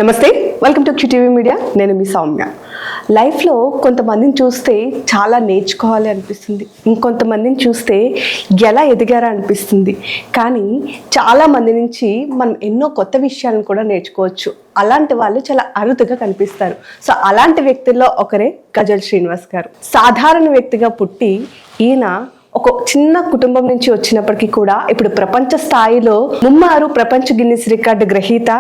నమస్తే, welcome to QTV media. నేను మీ సౌమ్య. లైఫ్లో కొంతమందిని చూస్తే చాలా నేర్చుకోవాలి అనిపిస్తుంది, ఇంకొంతమందిని చూస్తే ఎలా ఎదిగారా అనిపిస్తుంది. కానీ చాలామంది నుంచి మనం ఎన్నో కొత్త విషయాలను కూడా నేర్చుకోవచ్చు. అలాంటి వాళ్ళు చాలా అరుదుగా కనిపిస్తారు. సో అలాంటి వ్యక్తుల్లో ఒకరే గజల్ శ్రీనివాస్ గారు. సాధారణ వ్యక్తిగా పుట్టి ఈయన ఒక చిన్న కుటుంబం నుంచి వచ్చినప్పటికీ కూడా ఇప్పుడు ప్రపంచ స్థాయిలో ముమ్మారు ప్రపంచ గిన్నిస్ రికార్డు గ్రహీత,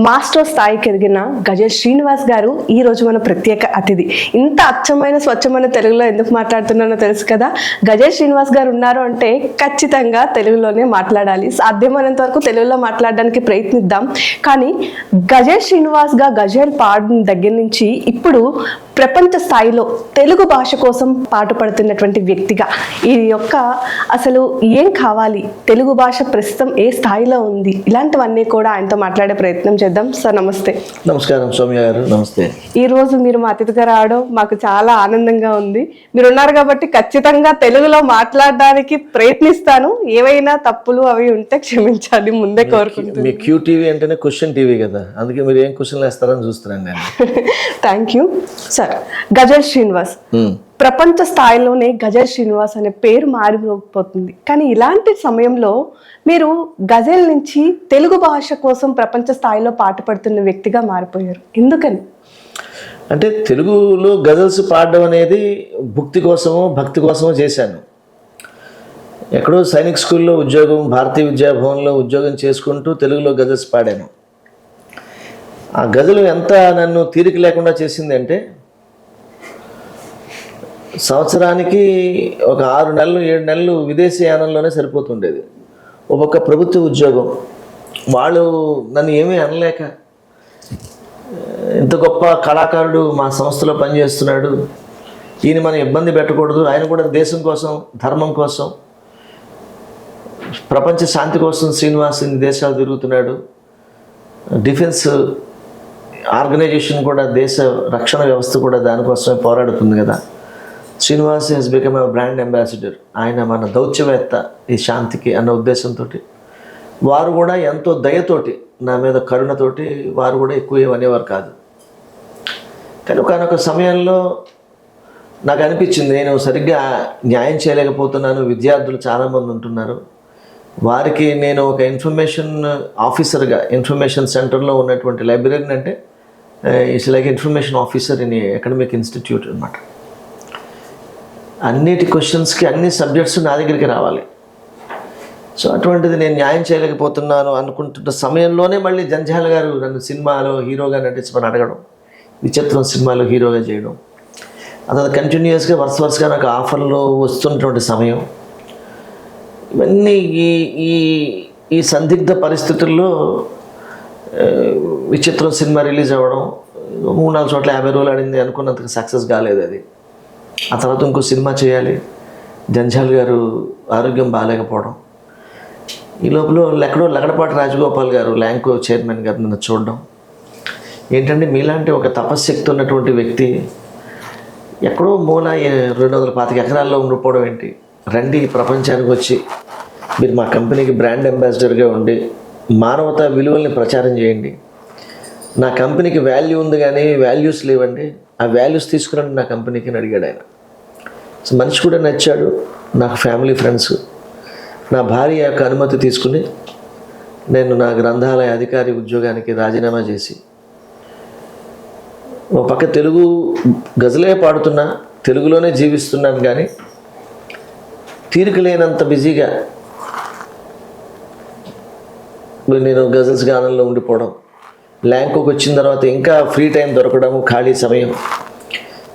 మాస్టర్ స్థాయికి ఎదిగిన గజల్ శ్రీనివాస్ గారు ఈ రోజు మన ప్రత్యేక అతిథి. ఇంత అచ్చమైన స్వచ్ఛమైన తెలుగులో ఎందుకు మాట్లాడుతున్నానో తెలుసు కదా. గజల్ శ్రీనివాస్ గారు ఉన్నారు అంటే ఖచ్చితంగా తెలుగులోనే మాట్లాడాలి. సాధ్యమైనంత వరకు తెలుగులో మాట్లాడడానికి ప్రయత్నిద్దాం. కానీ గజల్ శ్రీనివాస్ గా గజల్ పాడిన దగ్గర నుంచి ఇప్పుడు ప్రపంచ స్థాయిలో తెలుగు భాష కోసం పాటుపడుతున్నటువంటి వ్యక్తిగా ఈ యొక్క అసలు ఏం కావాలి, తెలుగు భాష ప్రస్తుతం ఏ స్థాయిలో ఉంది, ఇలాంటివన్నీ కూడా ఆయనతో మాట్లాడే ప్రయత్నం చేద్దాం. సార్ నమస్తే. నమస్కారం సౌమ్య గారు. నమస్తే. ఈ రోజు మీరు మా అతిథిగా రావడం మాకు చాలా ఆనందంగా ఉంది. మీరు ఉన్నారు కాబట్టి ఖచ్చితంగా తెలుగులో మాట్లాడడానికి ప్రయత్నిస్తాను. ఏవైనా తప్పులు అవి ఉంటే క్షమించాలి, ముందే కోరుకుంటున్నాను. మీ క్యూ టీవీ అంటేనే క్వశ్చన్ టీవీ కదా, అందుకే మీరు ఏం క్వశ్చన్లు వేస్తారని చూస్తున్నాను నేను. Thank you sir. Ghazal Srinivas ప్రపంచ స్థాయిలోనే గజల్ శ్రీనివాస్ అనే పేరు మారిపోతుంది. కానీ ఇలాంటి సమయంలో మీరు గజల్ నుంచి తెలుగు భాష కోసం ప్రపంచ స్థాయిలో పాటుపడుతున్న వ్యక్తిగా మారిపోయారు. ఎందుకని? అంటే తెలుగులో గజల్స్ పాడడం అనేది భక్తి కోసమో చేశాను. ఎక్కడో సైనిక్ స్కూల్లో ఉద్యోగం, భారతీయ విద్యాభవన్లో ఉద్యోగం చేసుకుంటూ తెలుగులో గజల్స్ పాడాను. ఆ గజలు ఎంత నన్ను తీరిక లేకుండా చేసింది అంటే, సంవత్సరానికి ఒక 6 నెలలు 7 నెలలు విదేశీ యానంలోనే సరిపోతుండేది. ఒక్కొక్క ప్రభుత్వ ఉద్యోగం, వాళ్ళు నన్ను ఏమీ అనలేక, ఇంత గొప్ప కళాకారుడు మా సంస్థలో పనిచేస్తున్నాడు, ఈయన మనం ఇబ్బంది పెట్టకూడదు, ఆయన కూడా దేశం కోసం, ధర్మం కోసం, ప్రపంచ శాంతి కోసం శ్రీనివాస్ ఇన్ని దేశాలు తిరుగుతున్నాడు, డిఫెన్స్ ఆర్గనైజేషన్ కూడా, దేశ రక్షణ వ్యవస్థ కూడా దానికోసమే పోరాడుతుంది కదా. Srinivas he's become a brand ambassador, ఆయన మన దౌత్యవేత్త ఈ శాంతికి అన్న ఉద్దేశంతో వారు కూడా ఎంతో దయతోటి, నా మీద కరుణతోటి వారు కూడా ఎక్కువ అనేవారు కాదు. కానీ ఒకనొక సమయంలో నాకు అనిపించింది, నేను సరిగ్గా న్యాయం చేయలేకపోతున్నాను, విద్యార్థులు చాలామంది ఉంటున్నారు, వారికి నేను ఒక ఇన్ఫర్మేషన్ ఆఫీసర్గా, ఇన్ఫర్మేషన్ సెంటర్లో ఉన్నటువంటి లైబ్రరీని, అంటే it's like information officer in academic institute అనమాట. అన్నిటి క్వశ్చన్స్కి అన్ని సబ్జెక్ట్స్ నా దగ్గరికి రావాలి. సో అటువంటిది నేను న్యాయం చేయలేకపోతున్నాను అనుకుంటున్న సమయంలోనే మళ్ళీ జంధ్యాల గారు నన్ను సినిమాలో హీరోగా నటించమని అడగడం, విచిత్రం సినిమాలో హీరోగా చేయడం, అతను కంటిన్యూస్గా వరుసగా నాకు ఆఫర్లు వస్తున్నటువంటి సమయం. ఇవన్నీ ఈ సందిగ్ధ పరిస్థితుల్లో విచిత్రం సినిమా రిలీజ్ అవ్వడం, 3-4 చోట్ల 50 రోజులు ఆడింది, అనుకున్నంతగా సక్సెస్ కాలేదు అది. ఆ తర్వాత ఇంకో సినిమా చేయాలి, జంధ్యాల గారు ఆరోగ్యం బాగాలేకపోవడం, ఈ లోపల ఎక్కడో లగడపాటి రాజగోపాల్ గారు, ల్యాంకో చైర్మన్ గారు నన్ను చూడడం, ఏంటంటే మీలాంటి ఒక తపశ్శక్తి ఉన్నటువంటి వ్యక్తి ఎక్కడో మూల 225 ఎకరాల్లో ఉండిపోవడం ఏంటి, రండి ప్రపంచానికి వచ్చి మీరు మా కంపెనీకి బ్రాండ్ అంబాసిడర్గా ఉండి మానవతా విలువల్ని ప్రచారం చేయండి, నా కంపెనీకి వాల్యూ ఉంది కానీ వాల్యూస్ లేవండి, ఆ వాల్యూస్ తీసుకురండి నా కంపెనీకి అని అడిగాడు ఆయన. సో మనిషి కూడా నచ్చాడు, నాకు ఫ్యామిలీ ఫ్రెండ్స్, నా భార్య యొక్క అనుమతి తీసుకుని నేను నా గ్రంథాలయ అధికారి ఉద్యోగానికి రాజీనామా చేసి, ఒక పక్క తెలుగు గజలే పాడుతున్నా, తెలుగులోనే జీవిస్తున్నాను, కానీ తీరిక లేనంత బిజీగా నేను గజల్స్ గానంలో ఉండిపోవడం, ల్యాంకోకి వచ్చిన తర్వాత ఇంకా ఫ్రీ టైం దొరకడం, ఖాళీ సమయం,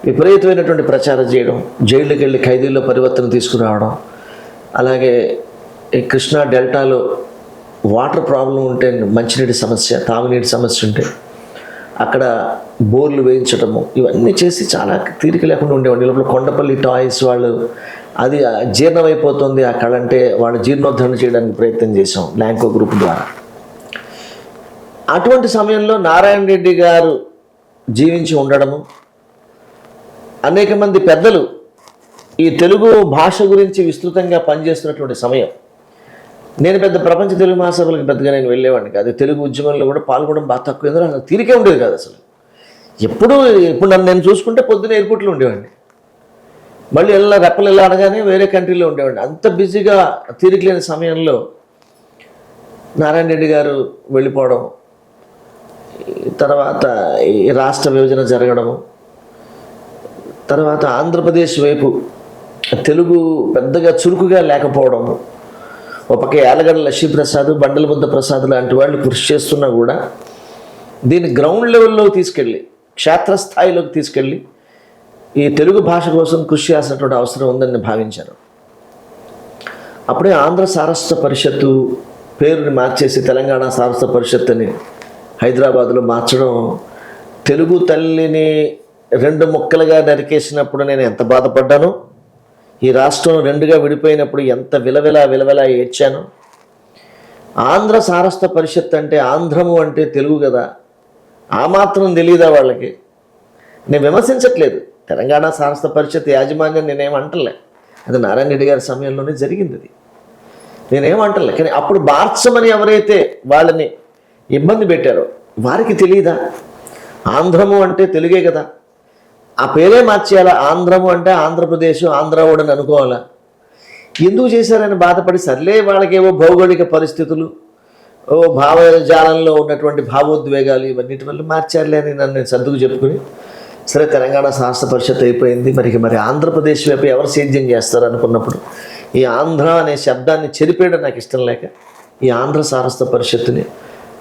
విపరీతమైనటువంటి ప్రచారం చేయడం, జైళ్ళకి వెళ్ళి ఖైదీల్లో పరివర్తన తీసుకురావడం, అలాగే ఈ కృష్ణా డెల్టాలో వాటర్ ప్రాబ్లం ఉంటే, మంచినీటి సమస్య, తాగునీటి సమస్య ఉంటే అక్కడ బోర్లు వేయించడము, ఇవన్నీ చేసి చాలా తీరిక లేకుండా ఉండేవాడు. లోపల కొండపల్లి టాయ్స్ వాళ్ళు, అది జీర్ణమైపోతుంది ఆ కళ, అంటే వాళ్ళు జీర్ణోద్ధరణ చేయడానికి ప్రయత్నం చేసాం ల్యాంకో గ్రూప్ ద్వారా. అటువంటి సమయంలో నారాయణ రెడ్డి గారు జీవించి ఉండడము, అనేక మంది పెద్దలు ఈ తెలుగు భాష గురించి విస్తృతంగా పనిచేస్తున్నటువంటి సమయం, నేను పెద్ద ప్రపంచ తెలుగు మహాసభలకు పెద్దగా నేను వెళ్ళేవాడిని కాదు. తెలుగు ఉద్యమంలో కూడా పాల్గొనడం బాగా తక్కువ, ఎందుకంటే అసలు తీరికే ఉండేది కాదు అసలు. ఇప్పుడు నన్ను నేను చూసుకుంటే పొద్దున ఎయిర్పోర్ట్లో ఉండేవాడిని, మళ్ళీ రెప్పలు ఎలా అనగానే వేరే కంట్రీలో ఉండేవాడిని. అంత బిజీగా తీరిక లేని సమయంలో నారాయణ రెడ్డి గారు వెళ్ళిపోవడం, తర్వాత ఈ రాష్ట్ర విభజన జరగడము, తర్వాత ఆంధ్రప్రదేశ్ వైపు తెలుగు పెద్దగా చురుకుగా లేకపోవడము, ఒక పక్క యాలగడ్డ లక్ష్మీప్రసాద్, బండల ముద్ద ప్రసాద్ లాంటి వాళ్ళు కృషి చేస్తున్నా కూడా దీన్ని గ్రౌండ్ లెవెల్లోకి తీసుకెళ్ళి, క్షేత్రస్థాయిలోకి తీసుకెళ్ళి ఈ తెలుగు భాష కోసం కృషి చేసినటువంటి అవసరం ఉందని భావించాను. అప్పుడే ఆంధ్ర సారస్వత పరిషత్తు పేరుని మార్చేసి తెలంగాణ సారస్వత పరిషత్ అని హైదరాబాద్లో మార్చడం, తెలుగు తల్లిని 2 ముక్కలుగా నరికేసినప్పుడు నేను ఎంత బాధపడ్డానో, ఈ రాష్ట్రం 2గా విడిపోయినప్పుడు ఎంత విలవిలా ఏడ్చాను. ఆంధ్ర సారస్వత పరిషత్ అంటే ఆంధ్రము అంటే తెలుగు కదా, ఆ మాత్రం తెలియదా వాళ్ళకి? నేను విమర్శించట్లేదు, తెలంగాణ సారస్వత పరిషత్ యాజమాన్యం నేనేమంటలే, అది నారాయణ రెడ్డి గారి సమయంలోనే జరిగింది, అది నేనేమంటలే. కానీ అప్పుడు మార్చమని ఎవరైతే వాళ్ళని ఇబ్బంది పెట్టారో వారికి తెలియదా ఆంధ్రము అంటే తెలుగే కదా, ఆ పేరే మార్చేయాలా? ఆంధ్రము అంటే ఆంధ్రప్రదేశ్, ఆంధ్రావుడని అనుకోవాలా? ఎందుకు చేశారని బాధపడి, సర్లే వాళ్ళకేవో భౌగోళిక పరిస్థితులు, భావజాలంలో ఉన్నటువంటి భావోద్వేగాలు, ఇవన్నిటి వల్ల మార్చారులే అని నన్ను సర్దుకు చెప్పుకుని, సరే తెలంగాణ సారస్వత పరిషత్ అయిపోయింది, మరి ఆంధ్రప్రదేశ్ వైపు ఎవరు సేద్యం చేస్తారు అనుకున్నప్పుడు ఈ ఆంధ్ర అనే శబ్దాన్ని చెరిపేయడం నాకు ఇష్టం లేక ఈ ఆంధ్ర సారస్వత పరిషత్తుని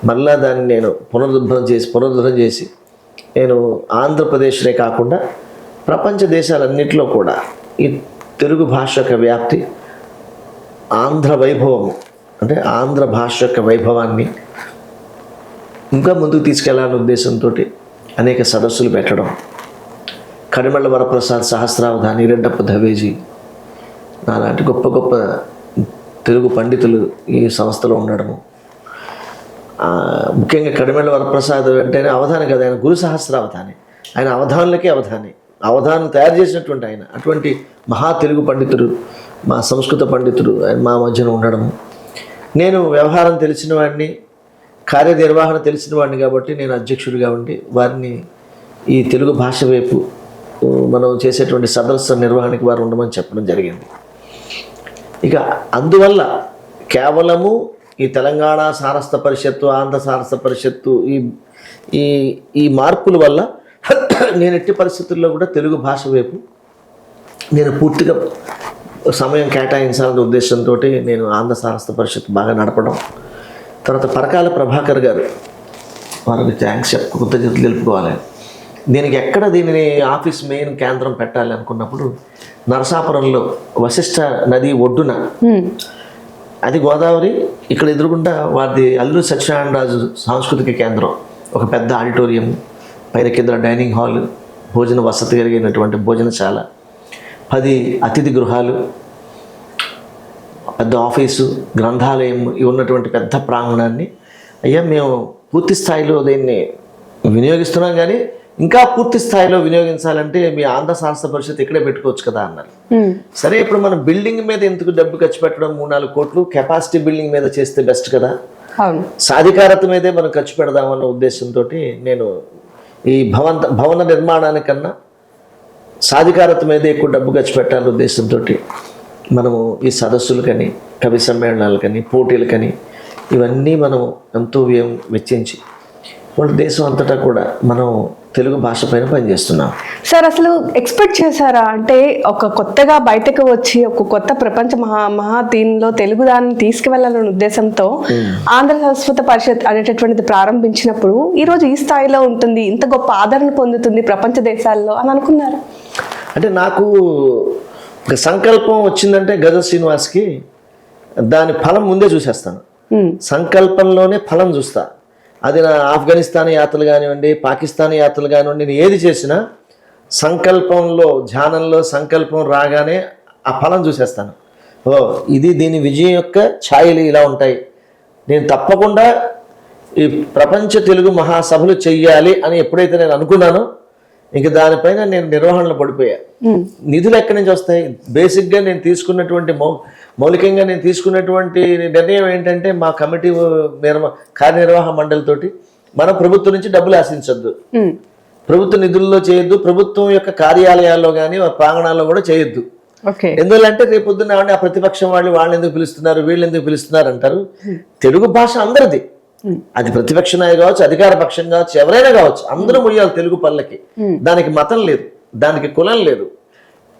మళ్ళా దాన్ని నేను పునరుద్ధరణ చేసి నేను ఆంధ్రప్రదేశ్నే కాకుండా ప్రపంచ దేశాలన్నింటిలో కూడా ఈ తెలుగు భాష యొక్క వ్యాప్తి, ఆంధ్ర వైభవం అంటే ఆంధ్ర భాష యొక్క వైభవాన్ని ఇంకా ముందుకు తీసుకెళ్లాలనే ఉద్దేశంతో అనేక సదస్సులు పెట్టడం, కడిమళ్ళ వరప్రసాద్ సహస్రావధాని, రెడ్డప్ప దవేజీ అలాంటి గొప్ప గొప్ప తెలుగు పండితులు ఈ సంస్థలో ఉండడము, ముఖ్యంగా కడిమళ్ళ వరప్రసాద్ అంటేనే అవధాని కదా, ఆయన గురు సహస్రావధాని, ఆయన అవధానులకే అవధానం తయారు చేసినటువంటి ఆయన, అటువంటి మహా తెలుగు పండితుడు, మా సంస్కృత పండితుడు ఆయన మా మధ్యన ఉండడము. నేను వ్యవహారం తెలిసిన వాడిని, కార్యనిర్వహణ తెలిసిన వాడిని కాబట్టి నేను అధ్యక్షుడిగా ఉండి వారిని ఈ తెలుగు భాష వైపు మనం చేసేటువంటి సదస్సు నిర్వహణకి వారు ఉండమని చెప్పడం జరిగింది. ఇక అందువల్ల కేవలము ఈ తెలంగాణ సారస్వత పరిషత్తు, ఆంధ్ర సారస్వత పరిషత్తు ఈ మార్పుల వల్ల నేను ఎట్టి పరిస్థితుల్లో కూడా తెలుగు భాష వైపు నేను పూర్తిగా సమయం కేటాయించాలనే ఉద్దేశంతో నేను ఆంధ్ర సారస్వత పరిషత్ బాగా నడపడం. తర్వాత పరకాల ప్రభాకర్ గారు, వారికి థ్యాంక్స్ కృతజ్ఞతలు తెలుపుకోవాలి. దీనిని ఆఫీస్ మెయిన్ కేంద్రం పెట్టాలి అనుకున్నప్పుడు నరసాపురంలో వశిష్ఠ నది ఒడ్డున, అది గోదావరి, ఇక్కడ ఎదురుకుండా వారిది అల్లూరి సత్యనారాయణరాజు సాంస్కృతిక కేంద్రం, ఒక పెద్ద ఆడిటోరియం, పైన కింద డైనింగ్ హాల్, భోజన వసతి కలిగినటువంటి భోజనశాల, 10 అతిథి గృహాలు, పెద్ద ఆఫీసు, గ్రంథాలయం, ఇవి ఉన్నటువంటి పెద్ద ప్రాంగణాన్ని, అయ్యా మేము పూర్తి స్థాయిలో దీన్ని వినియోగిస్తున్నాం, కానీ ఇంకా పూర్తి స్థాయిలో వినియోగించాలంటే మీ ఆంధ్ర సారస్వత పరిషత్ ఇక్కడే పెట్టుకోవచ్చు కదా అన్నారు. సరే, ఇప్పుడు మనం బిల్డింగ్ మీద ఎందుకు డబ్బు ఖర్చు పెట్టడం, 3-4 కోట్లు కెపాసిటీ బిల్డింగ్ మీద చేస్తే బెస్ట్ కదా, సాధికారత మీదే మనం ఖర్చు పెడదామన్న ఉద్దేశంతో నేను ఈ భవన నిర్మాణానికన్నా సాధికారత మీదే ఎక్కువ డబ్బు ఖర్చు పెట్టాలనే ఉద్దేశంతో మనము ఈ సదస్సులకని, కవి సమ్మేళనాలకని, పోటీలకని ఇవన్నీ మనం ఎంతో వ్యయం వెచ్చించి మన దేశం అంతటా కూడా మనం తెలుగు భాష పైన పనిచేస్తున్నాం. సార్, అసలు ఎక్స్పెక్ట్ చేశారా? అంటే ఒక కొత్తగా బయటకు వచ్చి ఒక కొత్త ప్రపంచ మహా దీనిలో తెలుగు దాన్ని తీసుకువెళ్ళాలనే ఉద్దేశంతో ఆంధ్ర సారస్వత పరిషత్ అనేటటువంటిది ప్రారంభించినప్పుడు ఈరోజు ఈ స్థాయిలో ఉంటుంది, ఇంత గొప్ప ఆదరణ పొందుతుంది ప్రపంచ దేశాల్లో అని అనుకున్నారు? అంటే నాకు ఒక సంకల్పం వచ్చిందంటే గజ శ్రీనివాస్కి దాని ఫలం ముందే చూసేస్తాను. సంకల్పంలోనే ఫలం చూస్తా. అది నా ఆఫ్ఘనిస్తాన్ యాత్రలు కానివ్వండి, పాకిస్తాన్ యాత్రలు కానివ్వండి, నేను ఏది చేసినా సంకల్పంలో, ధ్యానంలో సంకల్పం రాగానే ఆ ఫలం చూసేస్తాను. దీని విజయం యొక్క ఛాయలు ఇలా ఉంటాయి, నేను తప్పకుండా ఈ ప్రపంచ తెలుగు మహాసభలు చెయ్యాలి అని ఎప్పుడైతే నేను అనుకున్నానో ఇంక దానిపైన నేను నిర్వహణలో పడిపోయా. నిధులు ఎక్కడి నుంచి వస్తాయి? బేసిక్గా నేను తీసుకున్నటువంటి మౌలికంగా నేను తీసుకున్నటువంటి నిర్ణయం ఏంటంటే మా కమిటీ కార్యనిర్వాహక మండలితోటి మనం ప్రభుత్వం నుంచి డబ్బులు ఆశించొద్దు, ప్రభుత్వ నిధుల్లో చేయొద్దు, ప్రభుత్వం యొక్క కార్యాలయాల్లో కానీ ప్రాంగణాల్లో కూడా చేయొద్దు. ఎందువల్లంటే రేపు పొద్దున్న ఆ ప్రతిపక్షం వాళ్ళు ఎందుకు పిలుస్తున్నారు, వీళ్ళు ఎందుకు పిలుస్తున్నారు అంటారు. తెలుగు భాష అందరిది, అది ప్రతిపక్ష నాయకు కావచ్చు, అధికార పక్షం కావచ్చు, ఎవరైనా కావచ్చు, అందరూ ముయ్యాలి తెలుగు పల్లకి. దానికి మతం లేదు, దానికి కులం లేదు.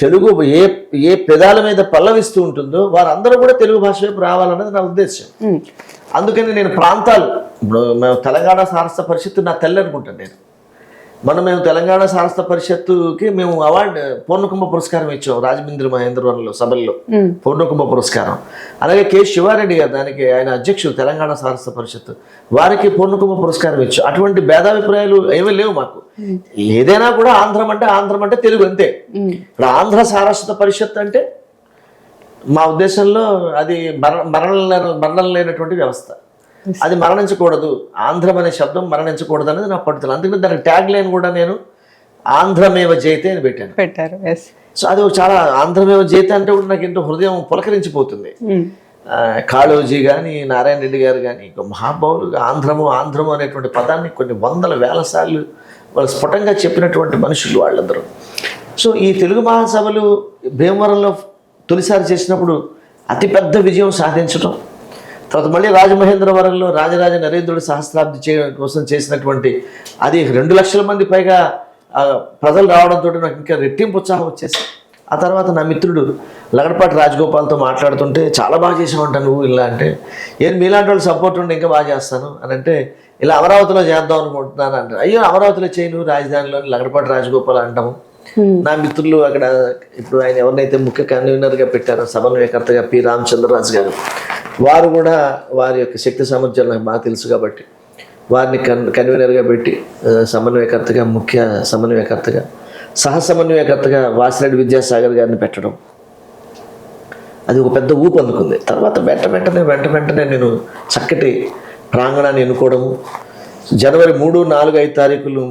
తెలుగు ఏ పెదాల మీద పల్లవిస్తూ ఉంటుందో వారందరూ కూడా తెలుగు భాష వైపు రావాలన్నది నా ఉద్దేశం. అందుకని నేను ప్రాంతాలు, మేము తెలంగాణ సారస్వత పరిషత్తు నా తల్లి అనుకుంటాను. మేము తెలంగాణ సారస్వత పరిషత్తుకి మేము అవార్డు పూర్ణకుంభ పురస్కారం ఇచ్చాం రాజమండ్రి మహేంద్రవరంలో సభల్లో, పూర్ణకుంభ పురస్కారం. అలాగే కె శివారెడ్డి గారు, దానికి ఆయన అధ్యక్షుడు తెలంగాణ సారస్వత పరిషత్తు, వారికి పూర్ణకుంభ పురస్కారం ఇచ్చాం. అటువంటి భేదాభిప్రాయాలు ఏమీ లేవు మాకు. ఏదైనా కూడా ఆంధ్రం అంటే తెలుగు అంతే. ఇప్పుడు ఆంధ్ర సారస్వత పరిషత్ అంటే మా ఉద్దేశంలో అది మరణం లేనటువంటి వ్యవస్థ, అది మరణించకూడదు. ఆంధ్రం అనే శబ్దం మరణించకూడదు అనేది నా పట్టుదల. అందుకని దానికి ట్యాగ్ లైన్ కూడా నేను ఆంధ్రమేవ జయతే అని పెట్టారు. సో అది చాలా ఆంధ్రమేవ జయతే అంటే కూడా నాకు ఏంటో హృదయం పులకరించిపోతుంది. కాళోజీ కానీ, నారాయణ రెడ్డి గారు కానీ, మహాభావులుగా ఆంధ్రము అనేటువంటి పదాన్ని కొన్ని వందల వేల సార్లు వాళ్ళు స్ఫుటంగా చెప్పినటువంటి మనుషులు వాళ్ళందరూ. సో ఈ తెలుగు మహాసభలు భీమవరంలో తొలిసారి చేసినప్పుడు అతిపెద్ద విజయం సాధించడం, తర్వాత మళ్ళీ రాజమహేంద్రవరంలో రాజరాజ నరేంద్రుడి సహస్రాబ్ది కోసం చేసినటువంటి అది 2 లక్షల మంది పైగా ప్రజలు రావడంతో నాకు ఇంకా రెట్టింపు ఉత్సాహం వచ్చేసి, ఆ తర్వాత నా మిత్రుడు లగడపాటి రాజగోపాల్తో మాట్లాడుతుంటే చాలా బాగా చేసామంటా నువ్వు ఇలా అంటే, మీలాంటి వాళ్ళు సపోర్ట్ ఉంటే ఇంకా బాగా చేస్తాను అని అంటే, ఇలా అమరావతిలో చేద్దాం అనుకుంటున్నాను అంటే, అయ్యో అమరావతిలో చేయను, రాజధానిలోని లగడపాటి రాజగోపాల్ అంటాము. నా మిత్రులు అక్కడ ఇప్పుడు ఆయన ఎవరినైతే ముఖ్య కన్వీనర్గా పెట్టారో సమన్వయకర్తగా పి రామచంద్రరాజు గారు, వారు కూడా వారి యొక్క శక్తి సామర్థ్యాలు నాకు బాగా తెలుసు కాబట్టి వారిని కన్వీనర్గా పెట్టి సమన్వయకర్తగా, ముఖ్య సమన్వయకర్తగా, సహ సమన్వయకర్తగా వాసిరెడ్డి విద్యాసాగర్ గారిని పెట్టడం, అది ఒక పెద్ద ఊపు అందుకుంది. తర్వాత వెంటనే నేను చక్కటి ప్రాంగణాన్ని ఎన్నుకోవడము, జనవరి 3, 4, 5 తారీఖులు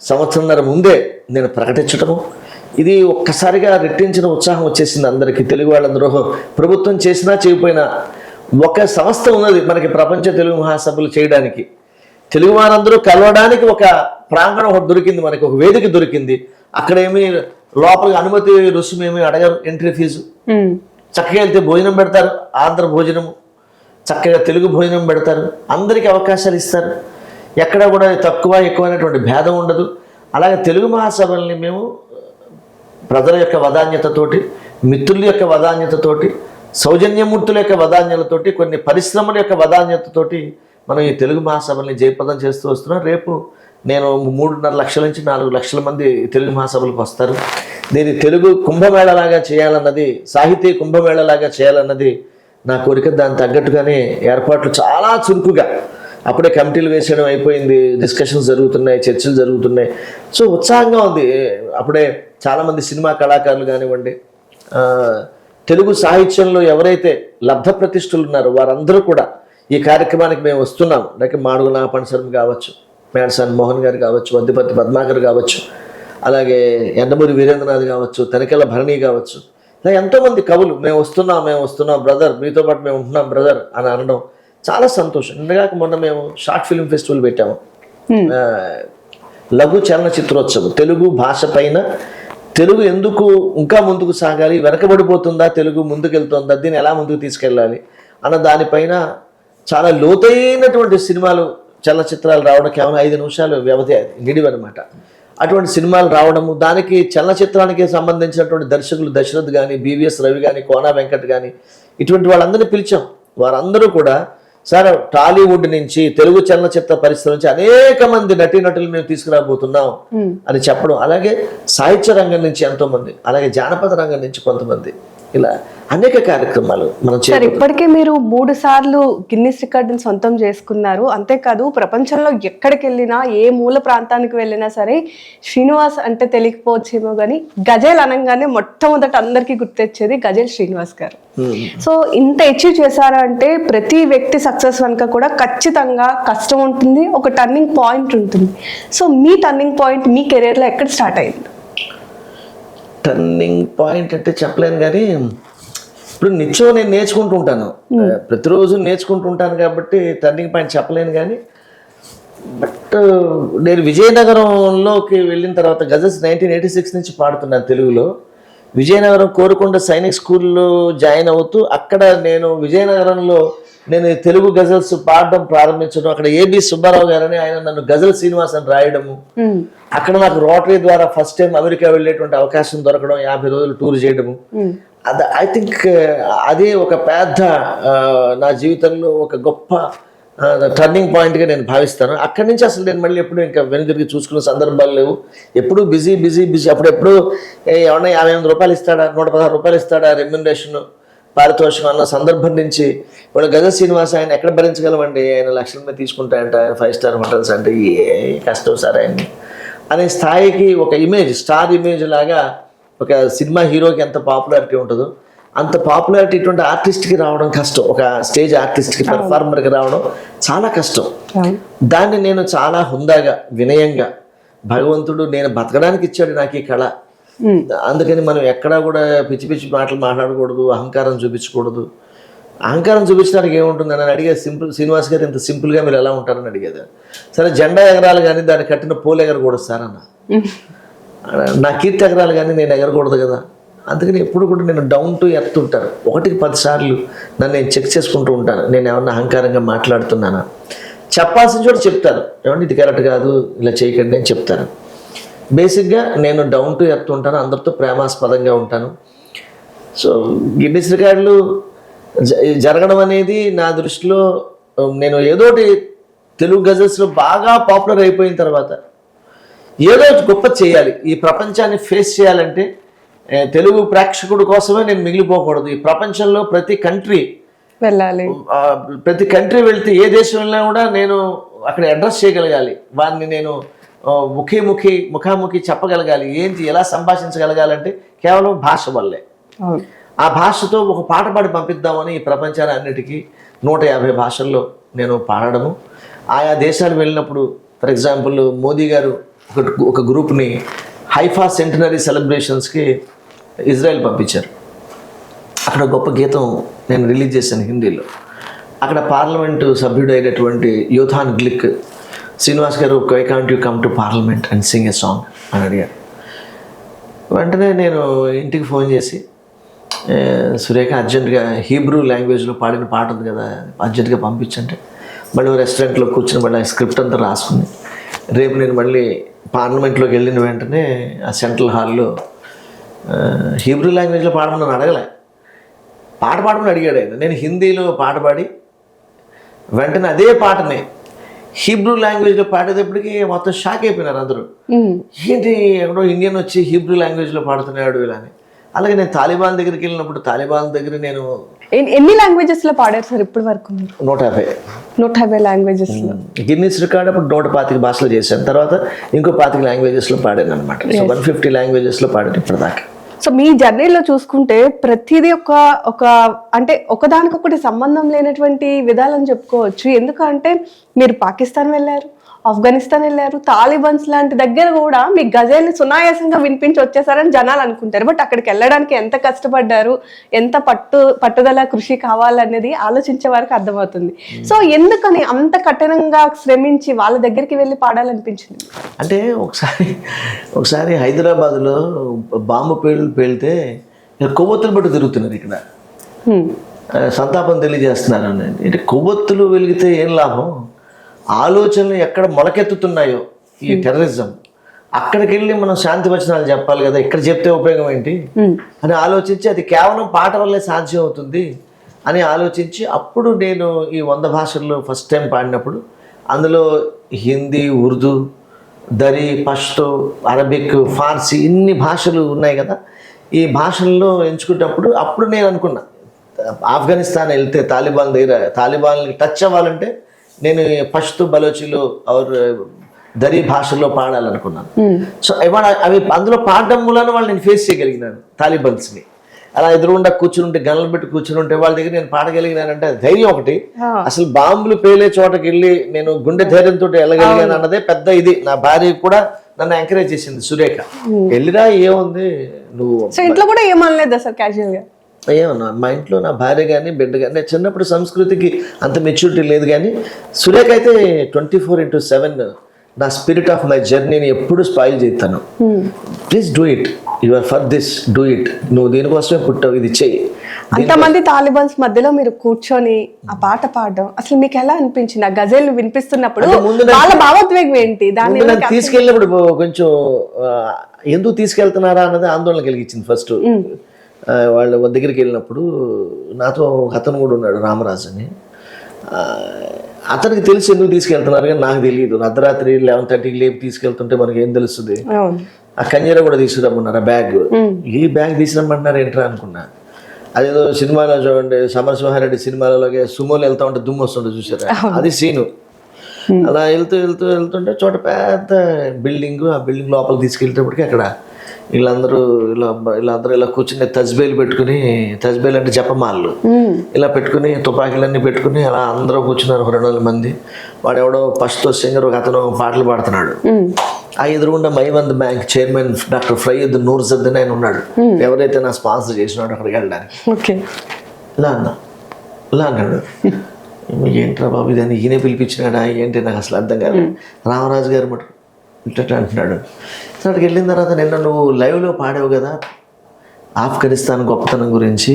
సంవత్సరంన్నర ముందే నేను ప్రకటించడము, ఇది ఒక్కసారిగా రెట్టించిన ఉత్సాహం వచ్చేసింది అందరికీ. తెలుగు వాళ్ళందరూ ప్రభుత్వం చేసినా చేయకపోయినా ఒక సంస్థ ఉన్నది మనకి ప్రపంచ తెలుగు మహాసభలు చేయడానికి, తెలుగు వారందరూ కలవడానికి ఒక ప్రాంగణం ఒకటి దొరికింది, మనకి ఒక వేదిక దొరికింది. అక్కడేమి లోపలికి అనుమతి రుసుము ఏమి అడగరు, ఎంట్రీ ఫీజు, చక్కగా వెళ్తే భోజనం పెడతారు, ఆంధ్ర భోజనము, చక్కగా తెలుగు భోజనం పెడతారు, అందరికీ అవకాశాలు ఇస్తారు, ఎక్కడ కూడా తక్కువ ఎక్కువ అనేటువంటి భేదం ఉండదు. అలాగే తెలుగు మహాసభల్ని మేము ప్రజల యొక్క వదాన్యతతోటి, మిత్రుల యొక్క వదాన్యతతోటి, సౌజన్యమూర్తుల యొక్క వదాన్యతతోటి, కొన్ని పరిశ్రమల యొక్క వదాన్యతతోటి మనం ఈ తెలుగు మహాసభల్ని జయప్రదం చేస్తూ వస్తున్నాం. రేపు నేను 3.5 లక్షల నుంచి 4 లక్షల మంది తెలుగు మహాసభలకు వస్తారు. దీన్ని తెలుగు కుంభమేళలాగా చేయాలన్నది, సాహితీ కుంభమేళలాగా చేయాలన్నది నా కోరిక. దానికి తగ్గట్టుగానే ఏర్పాట్లు చాలా చురుకుగా, అప్పుడే కమిటీలు వేసేయడం అయిపోయింది, డిస్కషన్స్ జరుగుతున్నాయి, చర్చలు జరుగుతున్నాయి. సో ఉత్సాహంగా ఉంది. అప్పుడే చాలామంది సినిమా కళాకారులు కానివ్వండి, తెలుగు సాహిత్యంలో ఎవరైతే లబ్ధ ప్రతిష్ఠులు ఉన్నారో వారందరూ కూడా ఈ కార్యక్రమానికి మేము వస్తున్నాం. లేక మాడుగు నాగపణశర్మ కావచ్చు, మేడసాని మోహన్ గారు కావచ్చు, వద్దిపత్తి పద్మాకర్ కావచ్చు, అలాగే ఎండమూరి వీరేంద్రనాథ్ కావచ్చు, తనికెళ్ళ భరణి కావచ్చు, ఇలా ఎంతోమంది కవులు మేము వస్తున్నాం బ్రదర్, మీతో పాటు మేము ఉంటున్నాం బ్రదర్ అని అనడం చాలా సంతోషం. ఇంతగాక మొన్న మేము షార్ట్ ఫిల్మ్ ఫెస్టివల్ పెట్టాము, లఘు చలనచిత్రోత్సవం. తెలుగు భాష పైన తెలుగు ఎందుకు ఇంకా ముందుకు సాగాలి, వెనకబడిపోతుందా, తెలుగు ముందుకెళ్తుందా, దీన్ని ఎలా ముందుకు తీసుకెళ్ళాలి అన్న దానిపైన చాలా లోతైనటువంటి సినిమాలు, చలనచిత్రాలు రావడం, కేవలం 5 నిమిషాలు వ్యవధి నిడివన్నమాట. అటువంటి సినిమాలు రావడము, దానికి చలనచిత్రానికి సంబంధించినటువంటి దర్శకులు దశరథ్ కానీ, బివిఎస్ రవి కానీ, కోనా వెంకట్ కానీ, ఇటువంటి వాళ్ళందరినీ పిలిచాం. వారందరూ కూడా సార్ టాలీవుడ్ నుంచి, తెలుగు చలనచిత్ర పరిశ్రమ నుంచి అనేక మంది నటీనటులు మేము తీసుకురాబోతున్నాం అని చెప్పడం, అలాగే సాహిత్య రంగం నుంచి ఎంతో మంది, అలాగే జానపద రంగం నుంచి కొంతమంది, ఇలా అనేక కార్యక్రమాలు మనం సార్. ఇప్పటికే మీరు 3 సార్లు గిన్నిస్ రికార్డుని సొంతం చేసుకున్నారు. అంతేకాదు ప్రపంచంలో ఎక్కడికి వెళ్ళినా, ఏ మూల ప్రాంతానికి వెళ్ళినా సరే శ్రీనివాస్ అంటే తెలియకపోవచ్చేమో కానీ గజల్ అనగానే మొట్టమొదట అందరికీ గుర్తొచ్చేది గజల్ శ్రీనివాస్ గారు. సో ఇంత అచీవ్ చేశారా అంటే ప్రతి వ్యక్తి సక్సెస్ వెనుక కూడా ఖచ్చితంగా కష్టం ఉంటుంది, ఒక టర్నింగ్ పాయింట్ ఉంటుంది. సో మీ టర్నింగ్ పాయింట్ మీ కెరీర్లో ఎక్కడ స్టార్ట్ అయింది? టర్నింగ్ పాయింట్ అంటే చెప్పలేను కానీ ఇప్పుడు నిత్యం నేను నేర్చుకుంటూ ఉంటాను, ప్రతిరోజు నేర్చుకుంటూ ఉంటాను కాబట్టి టర్నింగ్ పాయింట్ చెప్పలేను. కానీ బట్ నేను విజయనగరంలోకి వెళ్ళిన తర్వాత గజల్స్ 1986 నుంచి పాడుతున్నాను తెలుగులో. విజయనగరం కోరుకొండ సైనిక్ స్కూల్లో జాయిన్ అవుతూ అక్కడ నేను విజయనగరంలో నేను తెలుగు గజల్స్ పాడడం ప్రారంభించడం, అక్కడ ఏబి సుబ్బారావు గారని ఆయన నన్ను గజల్ శ్రీనివాస్ అని రాయడము, అక్కడ నాకు రోటరీ ద్వారా ఫస్ట్ టైం అమెరికా వెళ్ళేటువంటి అవకాశం దొరకడం, 50 రోజులు టూర్ చేయడము. ఐ థింక్ అది ఒక పెద్ద నా జీవితంలో ఒక గొప్ప టర్నింగ్ పాయింట్గా నేను భావిస్తాను. అక్కడి నుంచి అసలు నేను మళ్ళీ ఎప్పుడు ఇంకా వెనుదిరిగి చూసుకునే సందర్భాలు లేవు. ఎప్పుడు బిజీ బిజీ బిజీ. అప్పుడెప్పుడు ఏమన్నా 58 రూపాయలు ఇస్తాడా, 116 రూపాయలు ఇస్తాడా రెమ్యునరేషన్ పారితోషికం అన్న సందర్భం నుంచి ఇప్పుడు గజల్ శ్రీనివాస్ ఆయన ఎక్కడ భరించగలమండి, ఆయన లక్షల మీద తీసుకుంటాయంట, ఆయన 5 స్టార్ హోటల్స్ అంటే ఏ కష్టం సార్ ఆయన్ని అనే స్థాయికి ఒక ఇమేజ్, స్టార్ ఇమేజ్ లాగా ఒక సినిమా హీరోకి ఎంత పాపులారిటీ ఉంటుందో అంత పాపులారిటీ ఇటువంటి ఆర్టిస్ట్కి రావడం కష్టం. ఒక స్టేజ్ ఆర్టిస్ట్కి పెర్ఫార్మర్కి రావడం చాలా కష్టం. దాన్ని నేను చాలా హుందాగా వినయంగా, భగవంతుడు నేను బతకడానికి ఇచ్చాడు నాకు ఈ కళ, అందుకని మనం ఎక్కడా కూడా పిచ్చి పిచ్చి మాటలు మాట్లాడకూడదు, అహంకారం చూపించకూడదు. అహంకారం చూపించడానికి ఏముంటుంది అని అడిగేది. సింపుల్ శ్రీనివాస్ గారు ఇంత సింపుల్గా మీరు ఎలా ఉంటారని అడిగేది. సరే జెండా ఎగరాలి కానీ దాన్ని కట్టిన పోలు ఎగరకూడదు సార్ అన్న, నా కీర్తి ఎగరాలి కానీ నేను ఎగరకూడదు కదా. అందుకని ఎప్పుడు కూడా నేను డౌన్ టు ఎర్త్ ఉంటాను. 1కి 10 సార్లు నన్ను నేను చెక్ చేసుకుంటూ ఉంటాను, నేను ఏమన్నా అహంకారంగా మాట్లాడుతున్నానా. చెప్పాల్సిన చోట చెప్తాను, ఏమంటే ఇది కరెక్ట్ కాదు, ఇలా చేయకండి అని చెప్తాను. బేసిక్గా నేను డౌన్ టు ఎర్త్ ఉంటాను, అందరితో ప్రేమాస్పదంగా ఉంటాను. సో గిన్నిస్ రికార్డులు జరగడం అనేది నా దృష్టిలో, నేను ఏదోటి తెలుగు గజల్స్లో బాగా పాపులర్ అయిపోయిన తర్వాత ఏదో గొప్ప చేయాలి, ఈ ప్రపంచాన్ని ఫేస్ చేయాలంటే తెలుగు ప్రేక్షకుడు కోసమే నేను మిగిలిపోకూడదు. ఈ ప్రపంచంలో ప్రతి కంట్రీ వెళ్ళాలి, ప్రతి కంట్రీ వెళ్తే ఏ దేశం వెళ్ళినా కూడా నేను అక్కడ అడ్రస్ చేయగలగాలి, వారిని నేను ముఖాముఖి చెప్పగలగాలి. ఏంటి ఎలా సంభాషించగలగాలంటే కేవలం భాష వల్లే. ఆ భాషతో ఒక పాట పాడి పంపిద్దామని ఈ ప్రపంచాన్ని అన్నిటికీ 150 భాషల్లో నేను పాడడము. ఆయా దేశాలు వెళ్ళినప్పుడు ఫర్ ఎగ్జాంపుల్ మోదీ గారు ఒక గ్రూప్ని హైఫా సెంటనరీ సెలబ్రేషన్స్కి ఇజ్రాయెల్ పంపించారు. అక్కడ గొప్ప గీతం నేను రిలీజ్ చేశాను హిందీలో. అక్కడ పార్లమెంటు సభ్యుడు అయినటువంటి యోథాన్ గ్లిక్ శ్రీనివాస్ గారు why can't you come to parliament and sing a song అని అడిగారు. వెంటనే నేను ఇంటికి ఫోన్ చేసి సురేఖ అర్జెంటుగా హీబ్రూ లాంగ్వేజ్లో పాడిన పాట ఉంది కదా అర్జెంటుగా పంపించంటే మళ్ళీ రెస్టారెంట్లో కూర్చొని మళ్ళీ స్క్రిప్ట్ అంతా రాసుకుని రేపు నేను మళ్ళీ పార్లమెంట్లోకి వెళ్ళిన వెంటనే ఆ సెంట్రల్ హాల్లో హీబ్రూ లాంగ్వేజ్లో పాడమని అడగలే, పాట పాడమని అడిగాడు ఆయన. నేను హిందీలో పాట పాడి వెంటనే అదే పాటని హీబ్రూ లాంగ్వేజ్లో పాడేటప్పటికి మొత్తం షాక్ అయిపోయినారు అందరూ. ఏంటి ఎక్కడో ఇండియన్ వచ్చి హీబ్రూ లాంగ్వేజ్లో పాడుతున్నాడు ఇలా అని. అలాగే నేను తాలిబాన్ దగ్గరికి వెళ్ళినప్పుడు తాలిబాన్ దగ్గర నేను ఎన్ని లాంగ్వేజెస్ లో పాడారు సార్ ఇప్పటి వరకు? 150 లాంగ్వేజెస్ లో. గిన్నిస్ రికార్డ్ అప్పుడు 125 భాషలు చేశాను, తర్వాత ఇంకో 25 లాంగ్వేజెస్లో పాడాను అనమాట. సో 150 లాంగ్వేజెస్లో పాడాను ఇప్పటిదాకా. సో మీ జర్నీలో చూసుకుంటే ప్రతిదీ ఒక అంటే ఒకదానికొకటి సంబంధం లేనటువంటి విధాలని చెప్పుకోవచ్చు. ఎందుకంటే మీరు పాకిస్తాన్ వెళ్ళారు, ఆఫ్ఘనిస్తాన్ వెళ్ళారు, తాలిబాన్స్ లాంటి దగ్గర కూడా మీ గజల్ని సునాయాసంగా వినిపించి వచ్చేసారని జనాలు అనుకుంటారు. బట్ అక్కడికి వెళ్ళడానికి ఎంత కష్టపడ్డారు, ఎంత పట్టుదల కృషి కావాలనేది ఆలోచించే వరకు అర్థమవుతుంది. సో ఎందుకని అంత కఠినంగా శ్రమించి వాళ్ళ దగ్గరికి వెళ్ళి పాడాలనిపించింది? అంటే ఒకసారి హైదరాబాద్లో బాంబు పేలితే కొవ్వొత్తులు బట్టి తిరుగుతున్నారు ఇక్కడ, సంతాపం తెలియజేస్తున్నారు. అంటే కొవ్వొత్తులు వెలిగితే ఏం లాభం, ఆలోచనలు ఎక్కడ మొలకెత్తుతున్నాయో ఈ టెర్రరిజం అక్కడికి వెళ్ళి మనం శాంతి వచనాలు చెప్పాలి కదా, ఇక్కడ చెప్తే ఉపయోగం ఏంటి అని ఆలోచించి అది కేవలం పాట వల్లే సాధ్యం అవుతుంది అని ఆలోచించి అప్పుడు నేను ఈ 100 భాషల్లో ఫస్ట్ టైం పాడినప్పుడు అందులో హిందీ, ఉర్దూ, దరి, పష్తో, అరబిక్, ఫార్సీ ఇన్ని భాషలు ఉన్నాయి కదా. ఈ భాషల్లో ఎంచుకున్నప్పుడు అప్పుడు నేను అనుకున్నా ఆఫ్ఘనిస్తాన్ వెళ్తే తాలిబాన్ దగ్గర తాలిబాన్కి టచ్ అవ్వాలంటే నేను పష్తూ, బలోచిలో ఆర్ దరి భాషల్లో పాడాలనుకున్నాను. సో ఇవాళ అవి అందులో పాడడం మూలన వాళ్ళు నేను ఫేస్ చేయగలిగినాను తాలిబాన్స్ని. అలా ఎదురుగుండా కూర్చుని గన్నులు పెట్టి కూర్చుని ఉంటే వాళ్ళ దగ్గర నేను పాడగలిగినానంటే ధైర్యం ఒకటి. అసలు బాంబులు పేలే చోటకి వెళ్ళి నేను గుండె ధైర్యంతో వెళ్ళగలిగాను అన్నదే పెద్ద ఇది. నా భార్య కూడా నన్ను ఎంకరేజ్ చేసింది, సురేఖ వెళ్ళిరా ఏముంది నువ్వు. ఇంట్లో కూడా ఏమనలేదు సార్ క్యాజువల్గా? ఏమన్నా మా ఇంట్లో నా భార్య కానీ బిడ్డ కానీ చిన్నప్పుడు సంస్కృతికి అంత మెచ్యూరిటీ లేదు, కానీ సురేఖ అయితే 24/7 నా స్పిరిట్ ఆఫ్ మై జర్నీని ఎప్పుడు స్పాయిల్ చేస్తాను. Please do it, you are for this, do it, నువ్వు దీనికోసమే పుట్టావు, ఇది చెయ్యి. అంతమంది తాలిబాన్స్ మధ్యలో మీరు కూర్చొని ఆ పాట పాడడం అసలు మీకు ఎలా అనిపించింది? ఆ గజల్ వినిపిస్తున్నప్పుడు వాళ్ళ భావోద్వేగం ఏంటి? దాన్ని తీసుకెళ్ళినప్పుడు కొంచెం ఎందుకు తీసుకెళ్తున్నారా అన్నది ఆందోళన కలిగించింది. ఫస్ట్ వాళ్ళ దగ్గరికి వెళ్ళినప్పుడు నాతో ఒక అతను కూడా ఉన్నాడు, రామరాజు అని. అతనికి తెలిసి ఎందుకు తీసుకెళ్తున్నారు కానీ నాకు తెలియదు. అర్ధరాత్రి 11:30కి లేపి తీసుకెళ్తుంటే మనకి ఏం తెలుస్తుంది? ఆ కన్యర కూడా తీసుకురమ్మన్నారు, ఆ బ్యాగ్. ఈ బ్యాగ్ తీసుకురమ్మంటున్నారు ఏంట్రా అనుకున్నా. అదేదో సినిమాలో చూడండి, సమరసింహారెడ్డి సినిమాలలోకి సుమోలు వెళ్తా ఉంటే దుమ్ము వస్తుంటే చూసారా, అది సీను. అలా వెళ్తుంటే చోట పెద్ద బిల్డింగ్, ఆ బిల్డింగ్ లోపలికి తీసుకెళ్ళేటప్పటికి అక్కడ వీళ్ళందరూ ఇలా కూర్చుని తజ్బేలు పెట్టుకుని, తజ్బేలు అంటే జపమాలు ఇలా పెట్టుకుని, తుపాకీలన్నీ పెట్టుకుని అలా అందరూ కూర్చున్నారు, 200 మంది. వాడెవడో ఫస్ట్ సింగర్ ఒక అతను పాటలు పాడుతున్నాడు. ఆ ఎదురుగుండా మైవంద్ బ్యాంక్ చైర్మన్ డాక్టర్ ఫయద్ నూర్జద్దీన్ ఆయన ఉన్నాడు, ఎవరైతే నా స్పాన్సర్ చేసినాడు అక్కడికి వెళ్ళడానికి. ఇలా అన్నాడు, ఏంట్రా బాబు ఇదని ఈయనే పిలిపించినాడా ఏంటి, నాకు అసలు అర్థం కాదు. రామరాజు గారు మటు ఇట్లా అంటున్నాడు. అక్కడికి వెళ్ళిన తర్వాత నిన్న నువ్వు లైవ్లో పాడావు కదా ఆఫ్ఘనిస్తాన్ గొప్పతనం గురించి,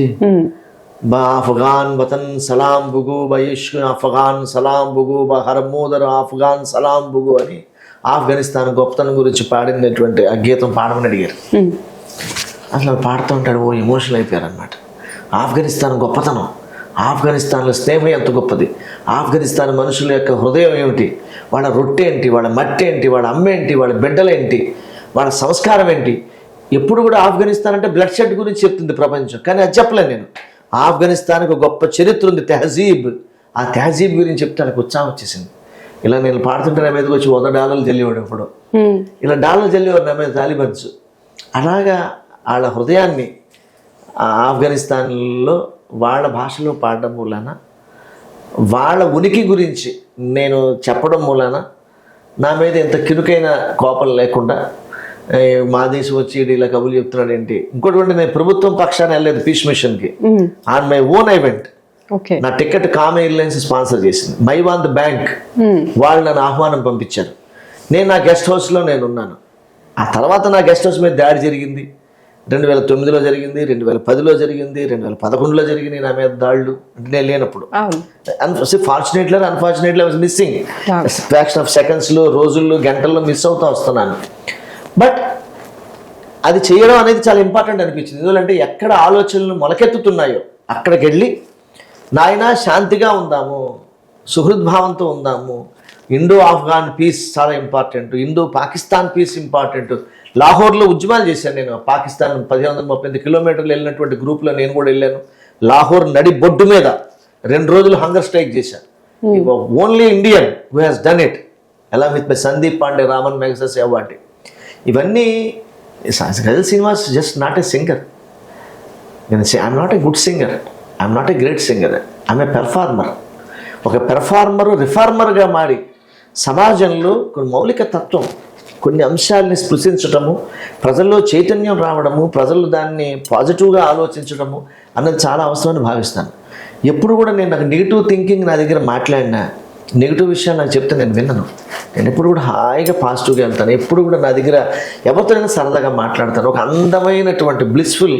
బా అఫ్ఘాన్ వతన్ సలాం బుగు బయిష్క్ అఫ్ఘాన్ సలాం బుగు బా హర్మోదర్ ఆఫ్ఘాన్ సలాం బుగు అని ఆఫ్ఘనిస్తాన్ గొప్పతనం గురించి పాడినటువంటి ఆ గీతం పాడమని అడిగారు. అసలు పాడుతూ ఉంటాడు, ఓ ఎమోషనల్ అయిపోయారు అనమాట. ఆఫ్ఘనిస్తాన్ గొప్పతనం, ఆఫ్ఘనిస్తాన్లో స్నేహం ఎంత గొప్పది, ఆఫ్ఘనిస్తాన్ మనుషుల యొక్క హృదయం ఏమిటి, వాళ్ళ రొట్టె ఏంటి, వాళ్ళ మట్టి ఏంటి, వాళ్ళ అమ్మ ఏంటి, వాళ్ళ బిడ్డలేంటి, వాళ్ళ సంస్కారం ఏంటి. ఎప్పుడు కూడా ఆఫ్ఘనిస్తాన్ అంటే బ్లడ్ షెడ్ గురించి చెప్తుంది ప్రపంచం, కానీ అది చెప్పలేను నేను. ఆఫ్ఘనిస్తాన్కి ఒక గొప్ప చరిత్ర ఉంది, తెహజీబ్. ఆ తెహజీబ్ గురించి చెప్తే నాకు ఉత్సాహం వచ్చేసింది. ఇలా నేను పాడుతుంటే నా మీదకి వచ్చి $100 జల్లేవాడు ఎప్పుడు, ఇలా $1 జల్లేవారు నా మీద తాలిబన్స్. అలాగా వాళ్ళ హృదయాన్ని ఆఫ్ఘనిస్తాన్లో వాళ్ళ భాషలో పాడడం మూలాన, వాళ్ళ ఉనికి గురించి నేను చెప్పడం మూలాన నా మీద ఇంత కిరుకైన కోపం లేకుండా మా దేశం వచ్చి ఇలా కబుర్లు చెప్తున్నాడు ఏంటి. ఇంకోటి కూడా నేను ప్రభుత్వం పక్షాన వెళ్ళలేదు పీస్ మిషన్కి, ఆన్ మై ఓన్ ఈవెంట్. నా టికెట్ కామ్ ఎయిర్లైన్స్ స్పాన్సర్ చేసింది, మైవాంద్ బ్యాంక్ వాళ్ళు నన్ను ఆహ్వానం పంపించారు. నేను నా గెస్ట్ హౌస్లో నేను ఉన్నాను. ఆ తర్వాత నా గెస్ట్ హౌస్ మీద దాడి జరిగింది, 2009లో జరిగింది, 2010లో జరిగింది, 2011లో జరిగింది నా మీద దాడులు. అంటే నేను లేనప్పుడు fortunately unfortunately was missing, fraction of సెకండ్స్లో, రోజుల్లో, గంటల్లో మిస్ అవుతూ వస్తున్నాను. బట్ అది చేయడం అనేది చాలా ఇంపార్టెంట్ అనిపించింది. ఎందుకంటే ఎక్కడ ఆలోచనలు మొలకెత్తుతున్నాయో అక్కడికి వెళ్ళి నాయన శాంతిగా ఉందాము, సుహృద్భావంతో ఉందాము, ఇండో ఆఫ్ఘాన్ పీస్ చాలా important, Indo Pakistan peace important. లాహోర్లో ఉద్యమాలు చేశాను నేను. పాకిస్తాన్ 1538 కిలోమీటర్లు వెళ్ళినటువంటి గ్రూప్లో నేను కూడా వెళ్ళాను. లాహోర్ నడి బొడ్డు మీద 2 రోజులు హంగర్ స్ట్రైక్ చేశాను. Only Indian who has done it, ఎలా with my Sandeep Pandey, Ramon Magsaysay award. ఇవన్నీ Ghazal Srinivas just not a singer. నేను I'm not a good singer, I'm not a great singer, I'm a performer. ఒక పెర్ఫార్మరు రిఫార్మర్గా మారి సమాజంలో కొన్ని మౌలిక తత్వం, కొన్ని అంశాలని స్పృశించటము, ప్రజల్లో చైతన్యం రావడము, ప్రజలు దాన్ని పాజిటివ్గా ఆలోచించడము అన్నది చాలా అవసరమని భావిస్తాను. ఎప్పుడు కూడా నేను నాకు నెగిటివ్ థింకింగ్ నా దగ్గర మాట్లాడినా, నెగిటివ్ విషయాలు నాకు చెప్తే నేను విన్నాను. నేను ఎప్పుడు కూడా హాయిగా పాజిటివ్గా వెళ్తాను. ఎప్పుడు కూడా నా దగ్గర ఎవరితోనైనా సరదాగా మాట్లాడతాను. ఒక అందమైనటువంటి బ్లిస్ఫుల్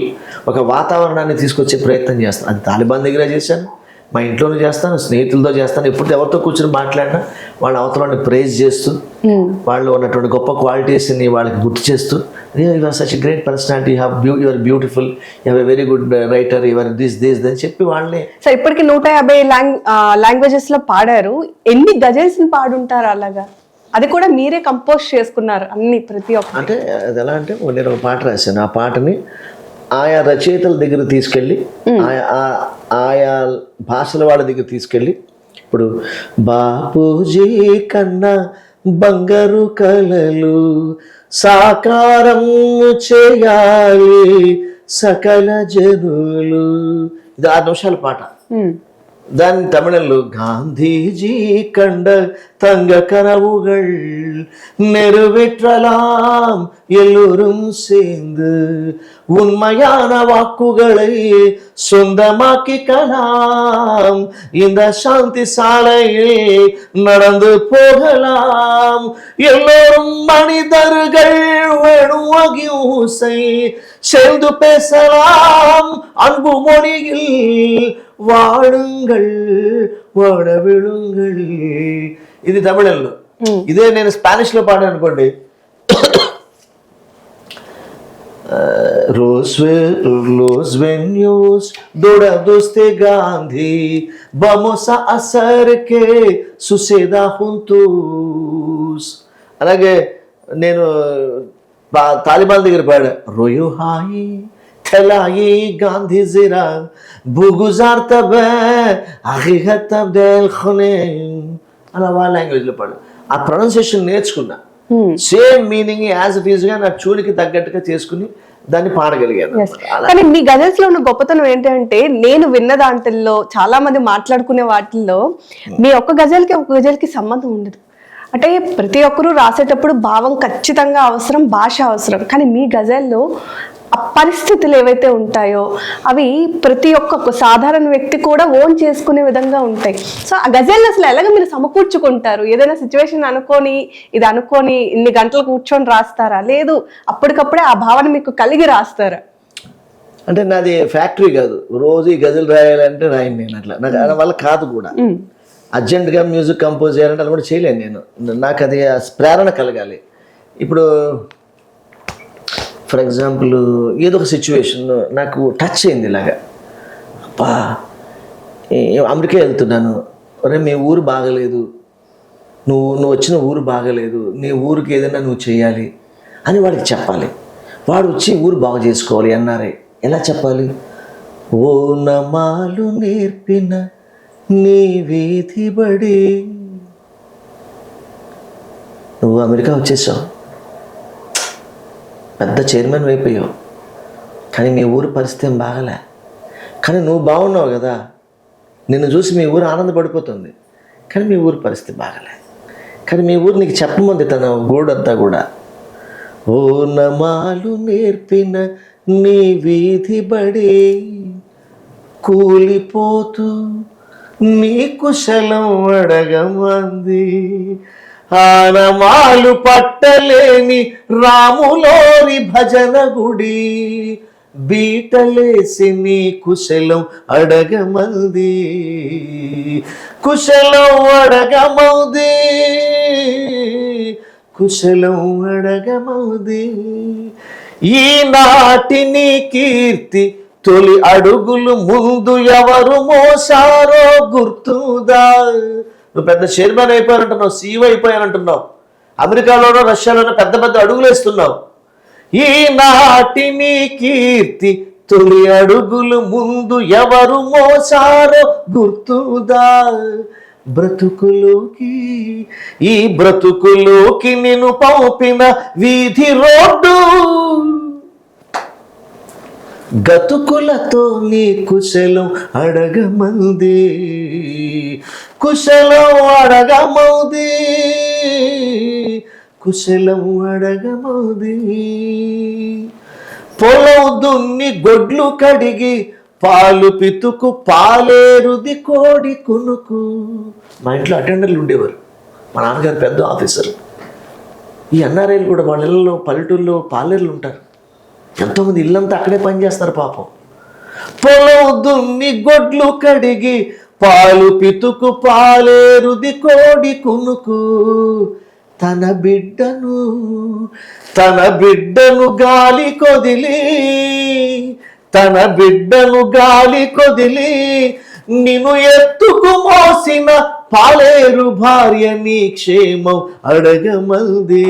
ఒక వాతావరణాన్ని తీసుకొచ్చే ప్రయత్నం చేస్తాను. అది తాలిబాన్ దగ్గర చేశాను, మా ఇంట్లోనే చేస్తాను, స్నేహితులతో చేస్తాను. ఎప్పుడు ఎవరితో కూర్చొని మాట్లాడినా వాళ్ళ అవతలని ప్రైజ్ చేస్తూ, వాళ్ళు ఉన్నటువంటి గొప్ప క్వాలిటీస్ని వాళ్ళకి గుర్తు చేస్తూ, you are such great personality, you are beautiful, you are very good writer, you are this అని చెప్పి వాళ్ళని. సో ఇప్పటికి 150 లాంగ్వేజెస్ లో పాడారు. ఎన్ని గజల్స్ పాడుంటారు అలాగా? అది కూడా మీరే కంపోజ్ చేసుకున్నారు అన్ని, ప్రతి ఒక్క. అంటే అది ఎలా అంటే నేను ఒక పాట రాశాను. ఆ పాటని ఆయా రచయితల దగ్గర తీసుకెళ్ళి, ఆయా భాషల వాళ్ళ దగ్గర తీసుకెళ్ళి, ఇప్పుడు బాపూజీ కన్నా బంగారు కలలు సాకారం చేయాలి సకల జనులు, ఇది 6 నిమిషాల పాట. దాని తమిళంలో గాంధీజీ కండ தங்க கனவுகள் நிறைவேற்றலாம் எல்லோரும் சேர்ந்து உண்மையான வாக்குகளை சொந்தமாக்கிக்கலாம் இந்த சாந்தி சாலையில் நடந்து போகலாம் எல்லோரும் மனிதர்கள் வேணும் அகிம்சை சேர்ந்து பேசலாம் அன்பு மொழியில் వాడుంగల్ వాడవిడుంగల్. ఇది తమిళంలో. ఇదే నేను స్పానిష్ లో పాడాను అనుకోండి, los venues dorados de Gandhi vamos a hacer que suceda juntos. అలాగే నేను తాలిబాన్ దగ్గర పాడా, రోయో హాయి తెలాయి గాంధీ జిరా బుగుజార్ తబే హకీకత్ అబ్దెల్ ఖునే అలా వాళ్ళ లాంగ్వేజ్ లో పాడు. ఆ ప్రొనౌన్సియేషన్ నేర్చుకున్నా, same meaning as it is గా నా చూడికి తగ్గట్టుగా చేసుకుని దాన్ని పాడగలిగాను. కానీ మీ గజల్స్ లో ఉన్న గొప్పతనం ఏంటంటే, నేను విన్న దాంట్లో చాలా మంది మాట్లాడుకునే వాటిల్లో మీ ఒక్క గజల్కి సంబంధం ఉండదు. అంటే ప్రతి ఒక్కరూ రాసేటప్పుడు భావం ఖచ్చితంగా అవసరం, భాష అవసరం. కానీ మీ గజల్లో ఆ పరిస్థితులు ఏవైతే ఉంటాయో అవి ప్రతి ఒక్క సాధారణ వ్యక్తి కూడా ఓన్ చేసుకునే విధంగా ఉంటాయి. సో ఆ గజల్ని అసలు ఎలాగ మీరు సమకూర్చుకుంటారు? ఏదైనా సిచ్యువేషన్ అనుకొని ఇన్ని గంటలు కూర్చొని రాస్తారా, లేదు అప్పటికప్పుడే ఆ భావన మీకు కలిగి రాస్తారా? అంటే నాది ఫ్యాక్టరీ కాదు, రోజు ఈ గజల్ రాయాలంటే రాయను నేను. అట్లా నాకు వల్ల కాదు కూడా. అర్జెంటుగా మ్యూజిక్ కంపోజ్ చేయాలంటే అది కూడా చేయలేను నేను. నాకు అది ప్రేరణ కలగాలి. ఇప్పుడు ఫర్ ఎగ్జాంపుల్ ఏదో ఒక సిచ్యువేషన్ నాకు టచ్ అయింది ఇలాగా, అబ్బా అమెరికా వెళ్తున్నాను, అరే మీ ఊరు బాగలేదు, నువ్వు వచ్చిన ఊరు బాగలేదు, నీ ఊరికి ఏదైనా నువ్వు చేయాలి అని వాడికి చెప్పాలి. వాడు వచ్చి ఊరు బాగు చేసుకోవాలి అన్నారే. ఎలా చెప్పాలి? ఓ నమాలు నేర్పిన నీ వీధి బడి, నువ్వు అమెరికా వచ్చేసావు, పెద్ద చైర్మన్ అయిపోయావు, కానీ మీ ఊరు పరిస్థితి ఏం బాగలే, కానీ నువ్వు బాగున్నావు కదా, నిన్ను చూసి మీ ఊరు ఆనందపడిపోతుంది, కానీ మీ ఊరు పరిస్థితి బాగలే. కానీ మీ ఊరు నీకు చెప్పమంది తన గోడంతా కూడా. ఓ నమాలు నేర్పిన నీ వీధి బడి, కూలిపోతూ నీ కుశలం అడగమంది, ఆనమాలు పట్టలేని రాములోని భజన గుడి, బీటలేసి నీ కుశలం అడగమంది, కుశలం అడగమౌది, కుశలం అడగమౌది. ఈనాటి నీ కీర్తి తొలి అడుగులు ముందు ఎవరు మోసారో గుర్తుదా. నువ్వు పెద్ద చైర్మన్ అయిపోయానంటున్నావు, సీఈఓ అయిపోయానంటున్నావు, అమెరికాలోనో రష్యాలోనో పెద్ద పెద్ద అడుగులు వేస్తున్నావు. ఈనాటి నీ కీర్తి తొలి అడుగులు ముందు ఎవరు మోసారో గుర్తుదా. ఈ బ్రతుకులోకి నిన్ను పంపిన వీధి రోడ్డు, గతుకులతో నీ కుశలం అడగమంది, కుశలం అడగమౌది, కుశలం అడగమౌది. పొలం దున్ని గొడ్లు కడిగి పాలు పితుకు పాలేరుది కోడి కునుకు. మా ఇంట్లో అటెండర్లు ఉండేవారు, మా నాన్నగారు పెద్ద ఆఫీసర్. ఈ ఎన్ఆర్ఐలు కూడా వాళ్ళ ఇళ్ళలో పల్లెటూరులో పాలేరులు ఉంటారు, ఎంతోమంది ఇల్లంతా అక్కడే పనిచేస్తారు పాపం. పొలం దున్ని గొడ్లు కడిగి పాలు పితుకు పాలేరుది కోడి కునుకు, తన బిడ్డను గాలి కొదిలి, తన బిడ్డను గాలి కొదిలి నిన్ను ఎత్తుకు మోసిన పాలేరు భార్య నీ క్షేమం అడగమంది,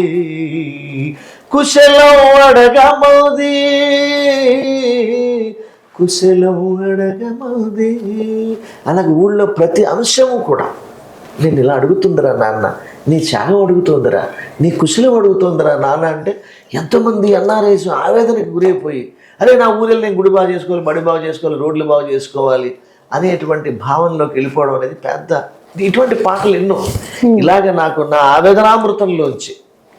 కుశలం అడగమౌది, కుశలం అడగమౌది. అలాగే ఊళ్ళో ప్రతి అంశము కూడా నేను ఇలా అడుగుతుందిరా నాన్న, నీ త్యాగం అడుగుతుందిరా, నీ కుశలం అడుగుతుందిరా నాన్న అంటే ఎంతోమంది ఎన్ఆర్ఐస్ ఆవేదనకు గురైపోయి, అరే నా ఊరిలో నేను గుడి బాగు చేసుకోవాలి, బడి బాగు చేసుకోవాలి, రోడ్లు బాగు చేసుకోవాలి అనేటువంటి భావనలోకి వెళ్ళిపోవడం అనేది పెద్ద. ఇటువంటి పాటలు ఎన్నో ఇలాగ నాకు నా ఆవేదనామృతంలోంచి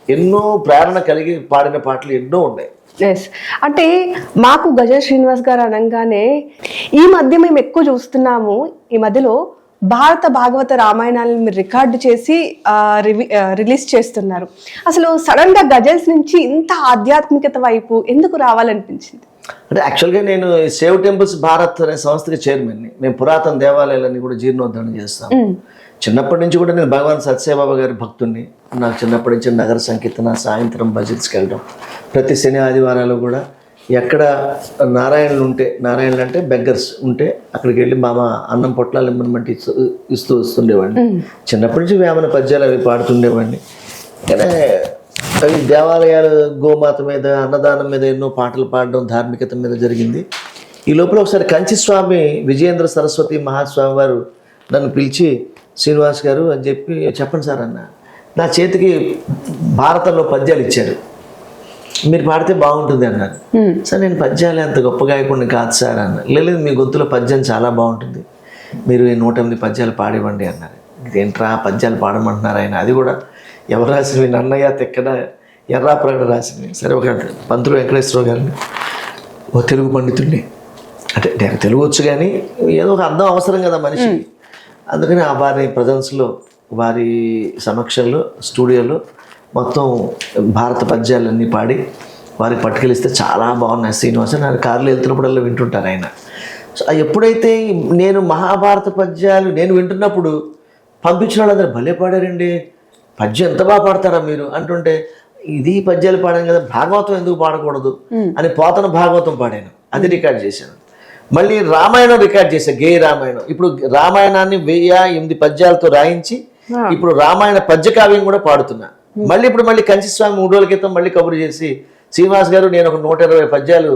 ఎన్నో ప్రేరణ కలిగి పాడిన పాటలు ఎన్నో ఉన్నాయి. ఎస్, అంటే మాకు గజ శ్రీనివాస్ గారు అనగానే ఈ మధ్య మేము ఎక్కువ చూస్తున్నాము, ఈ మధ్యలో భారత భాగవత రామాయణాలను మీరు రికార్డు చేసి రిలీజ్ చేస్తున్నారు. అసలు సడన్ గా గజల్స్ నుంచి ఇంత ఆధ్యాత్మికత వైపు ఎందుకు రావాలనిపించింది? అంటే యాక్చువల్గా నేను సేవ్ టెంపుల్స్ భారత్ అనే సంస్థకి చైర్మన్ని. మేము పురాతన దేవాలయాలన్నీ కూడా జీర్ణోద్ధరణ చేస్తాం. చిన్నప్పటి నుంచి కూడా నేను భగవాన్ సత్యసాయిబాబా గారి భక్తుడిని. నాకు చిన్నప్పటి నుంచి నగర సంకీర్తన, సాయంత్రం భజన్స్కి వెళ్ళడం, ప్రతి శని ఆదివారాలు కూడా ఎక్కడ నారాయణులు ఉంటే, నారాయణులు అంటే బెగ్గర్స్ ఉంటే అక్కడికి వెళ్ళి మామ అన్నం పొట్లాలు ఇమ్మనమంటే ఇస్తూ వస్తుండేవాడిని. చిన్నప్పటి నుంచి వేమన పద్యాలు అవి పాడుతుండేవాడిని. కానీ అవి దేవాలయాలు, గోమాత మీద, అన్నదానం మీద ఎన్నో పాటలు పాడడం, ధార్మికత మీద జరిగింది. ఈ లోపల ఒకసారి కంచి స్వామి విజయేంద్ర సరస్వతి మహాస్వామి వారు నన్ను పిలిచి, శ్రీనివాస్ గారు అని చెప్పి, చెప్పండి సార్ అన్న, నా చేతికి భారతంలో పద్యాలు ఇచ్చారు, మీరు పాడితే బాగుంటుంది అన్నారు. సార్ నేను పద్యాలు అంత గొప్ప గాయకుడిని కాదు సార్ అన్న. లేదు, మీ గొంతులో పద్యం చాలా బాగుంటుంది, మీరు 108 పద్యాలు పాడివ్వండి అన్నారు. ఇదేంట్రా పద్యాలు పాడమంటున్నారు ఆయన, అది కూడా ఎవరు రాసినవి? నన్నయ్య తెక్కన ఎర్రాప్రగడ రాసినవి. సరే, ఒక పంతులు వెంకటేశ్వరరావు గారిని, ఓ తెలుగు పండితుడిని, అంటే నేను తెలుగు వచ్చు కానీ ఏదో ఒక అర్థం అవసరం కదా మనిషికి. అందుకని వారి ప్రజెన్స్లో, వారి సమక్షంలో స్టూడియోలో మొత్తం భారత పద్యాలన్నీ పాడి వారికి పట్టుకెళ్ళిస్తే చాలా బాగున్నాయి. శ్రీనివాస నేను కారులో వెళ్తున్నప్పుడల్లా వింటుంటారు ఆయన. సో ఎప్పుడైతే నేను మహాభారత పద్యాలు నేను వింటున్నప్పుడు పంపించిన వాళ్ళందరూ భలే పాడారండి, పద్యం ఎంత బాగా పాడతారా మీరు అంటుంటే, ఇది పద్యాలు పాడాను కదా, భాగవతం ఎందుకు పాడకూడదు అని పోతన భాగవతం పాడాను, అది రికార్డ్ చేశాను. మళ్ళీ రామాయణం రికార్డ్ చేశాను, గేయ రామాయణం. ఇప్పుడు రామాయణాన్ని 1008 పద్యాలతో రాయించి ఇప్పుడు రామాయణ పద్యకావ్యం కూడా పాడుతున్నా. మళ్ళీ కంచి స్వామి 3 రోజుల క్రితం మళ్ళీ కబురు చేసి, శ్రీనివాస్ గారు నేను ఒక 120 పద్యాలు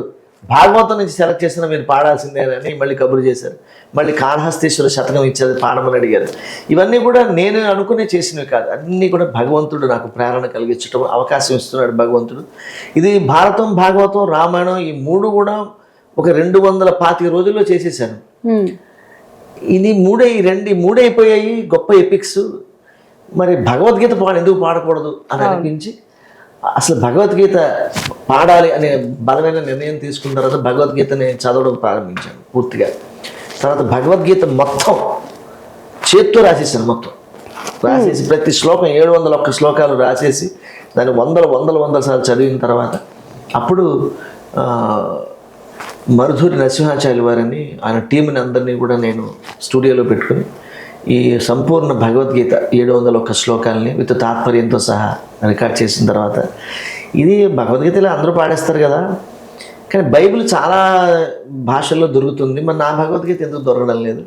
భాగవతం నుంచి సెలెక్ట్ చేసిన, మీరు పాడాల్సిందే అని మళ్ళీ కబురు చేశారు. మళ్ళీ కాళహస్తీశ్వర శతకం ఇచ్చేది పాడమని అడిగారు. ఇవన్నీ కూడా నేను అనుకునే చేసినవి కాదు, అన్నీ కూడా భగవంతుడు నాకు ప్రేరణ కలిగించడం, అవకాశం ఇస్తున్నాడు భగవంతుడు. ఇది భారతం, భాగవతం, రామాయణం ఈ 3 కూడా ఒక 225 రోజుల్లో చేసేసాను. ఇది 3 అయిపోయాయి గొప్ప ఎపిక్స్. మరి భగవద్గీత ఎందుకు పాడకూడదు అని అనిపించి, అసలు భగవద్గీత పాడాలి అనే బలమైన నిర్ణయం తీసుకున్న తర్వాత భగవద్గీతని చదవడం ప్రారంభించాను పూర్తిగా. తర్వాత భగవద్గీత మొత్తం చేత్తో రాసేసాను. మొత్తం రాసేసి ప్రతి శ్లోకం 701 శ్లోకాలు రాసేసి దాన్ని వందల సార్లు చదివిన తర్వాత అప్పుడు మరుధూరి నరసింహాచార్య వారిని, ఆయన టీంని అందరినీ కూడా నేను స్టూడియోలో పెట్టుకుని ఈ సంపూర్ణ భగవద్గీత 701 శ్లోకాలని విత్ తాత్పర్యంతో సహా రికార్డ్ చేసిన తర్వాత, ఇది భగవద్గీతలో అందరూ పాడేస్తారు కదా, కానీ బైబిల్ చాలా భాషల్లో దొరుకుతుంది, మరి నా భగవద్గీత ఎందుకు దొరకడం లేదు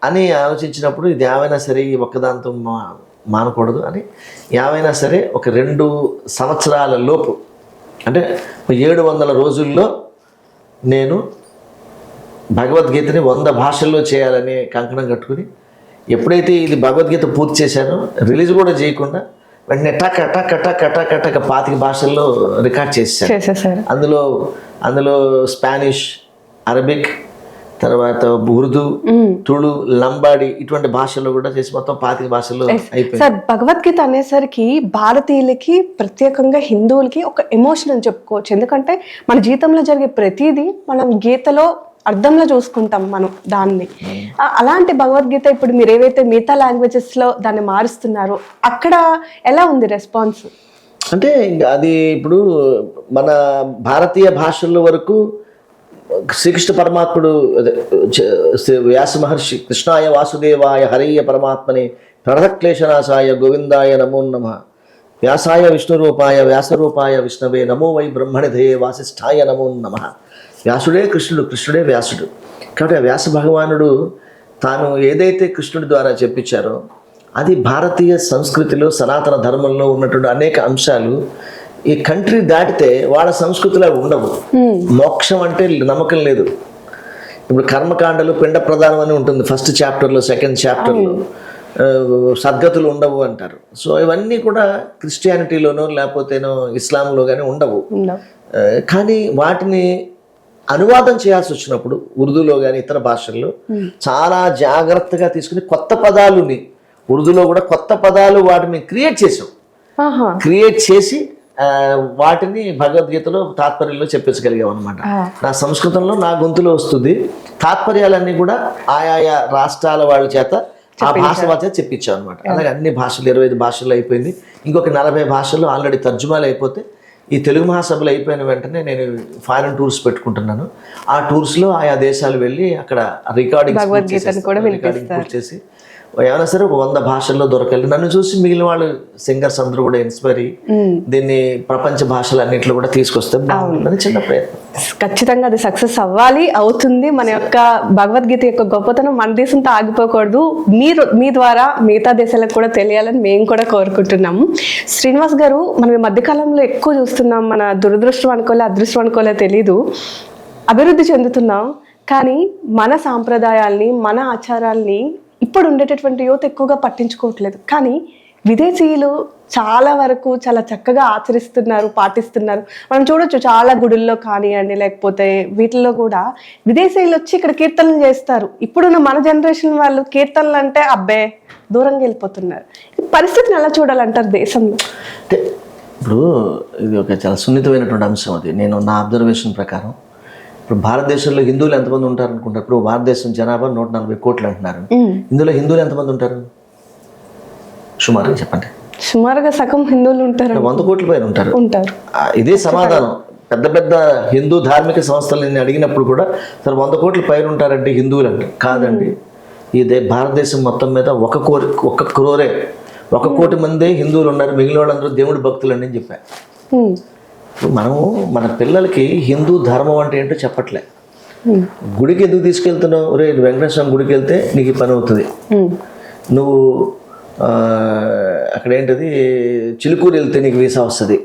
అని ఆలోచించినప్పుడు, ఇది ఏమైనా సరే ఈ ఒక్కదాంతో మానకూడదు అని ఏమైనా సరే ఒక 2 సంవత్సరాల లోపు, అంటే 700 రోజుల్లో నేను భగవద్గీతని 100 భాషల్లో చేయాలని కంకణం కట్టుకుని, ఎప్పుడైతే ఇది భగవద్గీత పూర్తి చేశానో రిలీజ్ కూడా చేయకుండా వెంటనే టక్ 25 భాషల్లో రికార్డ్ చేశాను. అందులో స్పానిష్, అరబిక్, తర్వాత ఉర్దూ, తుళు, లంబాడి ఇటువంటి భాషల్లో కూడా చేసి మొత్తం 25 భాషల్లో అయిపోయింది. సార్, భగవద్గీత అనేసరికి భారతీయులకి, ప్రత్యేకంగా హిందువులకి ఒక ఎమోషన్ అని చెప్పుకోవచ్చు. ఎందుకంటే మన జీవితంలో జరిగే ప్రతిదీ మనం గీతలో అర్థంలో చూసుకుంటాం మనం దాన్ని. అలాంటి భగవద్గీత ఇప్పుడు మీరు ఏవైతే మిగతా లాంగ్వేజెస్లో దాన్ని మారుస్తున్నారో అక్కడ ఎలా ఉంది రెస్పాన్స్? అంటే అది ఇప్పుడు మన భారతీయ భాషల వరకు శ్రీకృష్ణ పరమాత్ముడు, వ్యాస మహర్షి, కృష్ణాయ వాసుదేవాయ హరయ్య పరమాత్మని ప్రణతక్లేశనాశాయ గోవిందాయ నమో నమః, వ్యాసాయ విష్ణురూపాయ వ్యాసరూపాయ విష్ణవే నమో వై బ్రహ్మణిధేయ వాసిష్ఠాయ నమో నమః. వ్యాసుడే కృష్ణుడు, కృష్ణుడే వ్యాసుడు. కాబట్టి ఆ వ్యాస భగవానుడు తాను ఏదైతే కృష్ణుడి ద్వారా చెప్పించారో అది భారతీయ సంస్కృతిలో, సనాతన ధర్మంలో ఉన్నటువంటి అనేక అంశాలు ఈ కంట్రీ దాటితే వాళ్ళ సంస్కృతిలో ఉండవు. మోక్షం అంటే నమ్మకం లేదు. ఇప్పుడు కర్మకాండలు పిండ ప్రధానం అని ఉంటుంది ఫస్ట్ చాప్టర్లో, సెకండ్ చాప్టర్లో సద్గతులు ఉండవు అంటారు. సో ఇవన్నీ కూడా క్రిస్టియానిటీలోనో లేకపోతేనో ఇస్లాంలో కానీ ఉండవు. కానీ వాటిని అనువాదం చేయాల్సి వచ్చినప్పుడు ఉర్దూలో కానీ ఇతర భాషల్లో చాలా జాగ్రత్తగా తీసుకుని కొత్త పదాలుని ఉర్దూలో కూడా కొత్త పదాలు వాటిని క్రియేట్ చేసాం. క్రియేట్ చేసి వాటిని భగవద్గీతలో తాత్పర్యంలో చెప్పించగలిగాం అనమాట. నా సంస్కృతంలో నా గొంతులో వస్తుంది, తాత్పర్యాలన్నీ కూడా ఆయా రాష్ట్రాల వాళ్ళ చేత ఆ భాష చేత చెప్పించాం అనమాట. అలాగే అన్ని భాషలు 25 భాషల్లో అయిపోయింది. ఇంకొక 40 భాషల్లో ఆల్రెడీ తర్జుమాలు అయిపోతే ఈ తెలుగు మహాసభలు అయిపోయిన వెంటనే నేను ఫారిన్ టూర్స్ పెట్టుకుంటున్నాను. ఆ టూర్స్లో ఆయా దేశాలు వెళ్ళి అక్కడ రికార్డింగ్ పూర్తి చేసి ఏమైనా సరే ఒక 100 భాషల్లో దొరకాలి. నన్ను చూసి మిగిలిన వాళ్ళు సింగర్స్ అందరూ కూడా ఇన్స్పైర్ అయ్యి దీన్ని ప్రపంచ భాషలన్నింటిలో కూడా తీసుకొస్తే బాగుంటుందని చిన్న ప్రయత్నం. ఖచ్చితంగా అది సక్సెస్ అవ్వాలి, అవుతుంది. మన యొక్క భగవద్గీత యొక్క గొప్పతనం మన దేశంతో ఆగిపోకూడదు, మీ ద్వారా మిగతా దేశాలకు కూడా తెలియాలని మేము కూడా కోరుకుంటున్నాము. శ్రీనివాస్ గారు, మనం ఈ మధ్యకాలంలో ఎక్కువ చూస్తున్నాం, మన దురదృష్టం అనుకోలే అదృష్టం అనుకోలే తెలీదు, అభివృద్ధి చెందుతున్నాం, కానీ మన సాంప్రదాయాల్ని మన ఆచారాల్ని ఇప్పుడు ఉండేటటువంటి యువత ఎక్కువగా పట్టించుకోవట్లేదు. కానీ విదేశీయులు చాలా వరకు చాలా చక్కగా ఆచరిస్తున్నారు, పాటిస్తున్నారు. మనం చూడొచ్చు చాలా గుడుల్లో కానివ్వండి, లేకపోతే వీటిల్లో కూడా విదేశీయులు వచ్చి ఇక్కడ కీర్తనలు చేస్తారు. ఇప్పుడున్న మన జనరేషన్ వాళ్ళు కీర్తనలు అంటే అబ్బే దూరంగా వెళ్ళిపోతున్నారు. ఈ పరిస్థితిని ఎలా చూడాలంటారు దేశంలో? అంటే ఇప్పుడు ఇది ఒక చాలా సున్నితమైనటువంటి అంశం. అది నేను నా అబ్జర్వేషన్ ప్రకారం ఇప్పుడు భారతదేశంలో హిందువులు ఎంతమంది ఉంటారు అనుకుంటారు? ఇప్పుడు భారతదేశం జనాభా 140 కోట్లు అంటున్నారు. ఇందులో హిందువులు ఎంతమంది ఉంటారు సుమారుగా చెప్పండి? సుమారుగా సగం హిందువులు ఉంటారు, 100 కోట్ల పైన ఉంటారు. ఇదే సమాధానం పెద్ద పెద్ద హిందూ ధార్మిక సంస్థలు నేను అడిగినప్పుడు కూడా సరే 100 కోట్ల పైన ఉంటారంటే హిందువులు అంటే కాదండి. ఇదే భారతదేశం మొత్తం మీద 1 క్రోరే 1 కోటి మంది హిందువులు ఉన్నారు, మిగిలిన వాళ్ళందరూ దేవుడి భక్తులు అని చెప్పారు. మనము మన పిల్లలకి హిందూ ధర్మం అంటే ఏంటో చెప్పట్లే. గుడికి ఎందుకు తీసుకెళ్తున్నావు? రే వెంకటేశ్వర స్వామి గుడికి వెళ్తే నీకు ఈ పని అవుతుంది, నువ్వు అక్కడ ఏంటది చిలుకూరు వెళ్తే నీకు వీసా వస్తుంది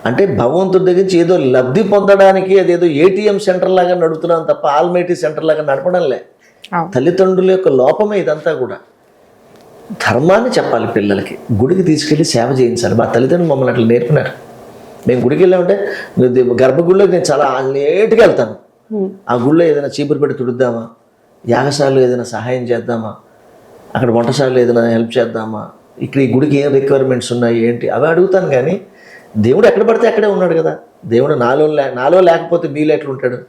అంటే భగవంతుడి దగ్గర నుంచి ఏదో లబ్ధి పొందడానికి అదేదో ఏటీఎం సెంటర్ లాగా నడుపుతున్నాం తప్ప ఆల్మైటీ సెంటర్ లాగా నడపడంలే. తల్లిదండ్రుల యొక్క లోపమే ఇదంతా కూడా. ధర్మాన్ని చెప్పాలి పిల్లలకి, గుడికి తీసుకెళ్ళి సేవ చేయించాలి. మా తల్లిదండ్రులు మమ్మల్ని అట్లా నేర్పినారు. మేము గుడికి వెళ్ళామంటే గర్భగుడిలోకి నేను చాలా లేట్గా వెళ్తాను. ఆ గుడిలో ఏదైనా చీపురు పెట్టి తుడుద్దామా, యాగశాలలో ఏదైనా సహాయం చేద్దామా, అక్కడ వంటశాలలో ఏదైనా హెల్ప్ చేద్దామా, ఇక్కడ ఈ గుడికి ఏం రిక్వైర్మెంట్స్ ఉన్నాయి ఏంటి అవి అడుగుతాను. కానీ దేవుడు ఎక్కడ పడితే అక్కడే ఉన్నాడు కదా. దేవుడు నాలో లేకపోతే మీలో ఎట్లా ఉంటాడు?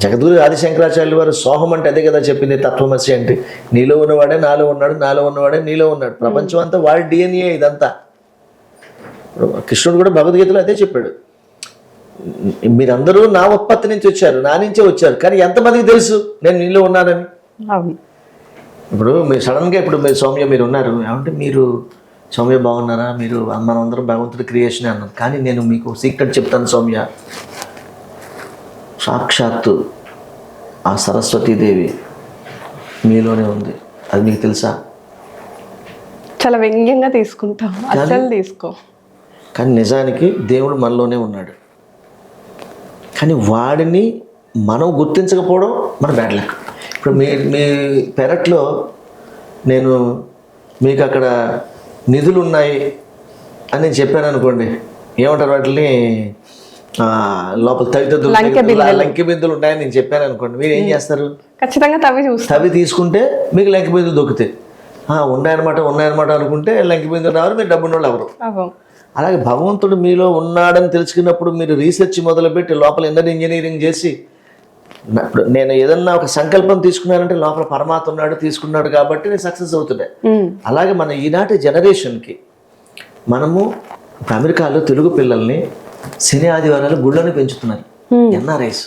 జగద్గురు ఆదిశంకరాచార్యులు వారు సోహం అంటే అదే కదా చెప్పింది, తత్వమసి అంటే నీలో ఉన్నవాడే నాలో ఉన్నాడు, నాలో ఉన్నవాడే నీలో ఉన్నాడు. ప్రపంచం అంతా వాడి డిఎన్ఏ ఇదంతా. కృష్ణుడు కూడా భగవద్గీతలో అదే చెప్పాడు, మీరందరూ నా ఉత్పత్తి నుంచి వచ్చారు, నా నుంచే వచ్చారు, కానీ ఎంతమందికి తెలుసు నేను నీలో ఉన్నానని? ఇప్పుడు మీరు సడన్గా ఇప్పుడు మీరు సౌమ్య మీరు ఉన్నారు ఏమంటే మీరు సౌమ్య బాగున్నారా, మీరు మనందరం భగవంతుడి క్రియేషన్ అన్నాను. కానీ నేను మీకు సీక్రెట్ చెప్తాను సౌమ్య, సాక్షాత్తు ఆ సరస్వతీదేవి మీలోనే ఉంది, అది మీకు తెలుసా? చాలా వ్యంగ్యంగా తీసుకుంటాం, అసలు తీసుకో. కానీ నిజానికి దేవుడు మనలోనే ఉన్నాడు. కానీ వాడిని మనం గుర్తించకపోవడం మన బ్యాడ్ లక్. ఇప్పుడు మీ పెరట్లో నేను మీకు అక్కడ నిధులు ఉన్నాయి అని నేను చెప్పాను అనుకోండి, ఏమంటారు వాటిని లోపల లంకె బిందులు ఉన్నాయని నేను చెప్పాను అనుకోండి, మీరు ఏం చేస్తారు? ఖచ్చితంగా తవ్వి తీసుకుంటే మీకు లంకె బిందులు దొక్కుతాయి. ఉన్నాయన్నమాట అనుకుంటే లంకె బిందులు రావాలి, మీరు డబ్బున్న వాళ్ళు ఎవరు. అలాగే భగవంతుడు మీలో ఉన్నాడని తెలుసుకున్నప్పుడు మీరు రీసెర్చ్ మొదలుపెట్టి లోపల ఇంజనీరింగ్ చేసి నేను ఏదన్నా ఒక సంకల్పం తీసుకున్నానంటే లోపల పరమాత్మ ఉన్నాడు, తీసుకున్నాడు కాబట్టి నేను సక్సెస్ అవుతున్నాయి. అలాగే మన ఈనాటి జనరేషన్కి మనము అమెరికాలో తెలుగు పిల్లల్ని శని ఆదివారాలు గుళ్ళని పెంచుతున్నారు. ఎన్ఆర్ఐస్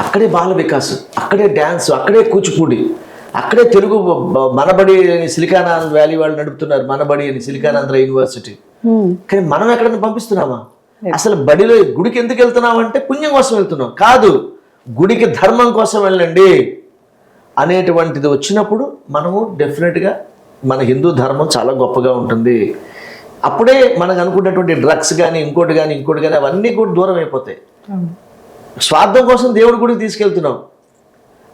అక్కడే బాల వికాస్, అక్కడే డ్యాన్స్, అక్కడే కూచిపూడి, అక్కడే తెలుగు మనబడి సిలికాన్ వ్యాలీ వాళ్ళు నడుపుతున్నారు, మనబడి అని సిలికానాంధ్ర యూనివర్సిటీ. కానీ మనం ఎక్కడైనా పంపిస్తున్నామా? అసలు బడిలో గుడికి ఎందుకు వెళ్తున్నామంటే పుణ్యం కోసం వెళ్తున్నాం కాదు, గుడికి ధర్మం కోసం వెళ్ళండి అనేటువంటిది వచ్చినప్పుడు మనము డెఫినెట్గా మన హిందూ ధర్మం చాలా గొప్పగా ఉంటుంది. అప్పుడే మనకు అనుకున్నటువంటి డ్రగ్స్ కానీ ఇంకోటి కానీ అవన్నీ కూడా దూరం అయిపోతాయి. స్వార్థం కోసం దేవుడి గుడికి తీసుకెళ్తున్నాం,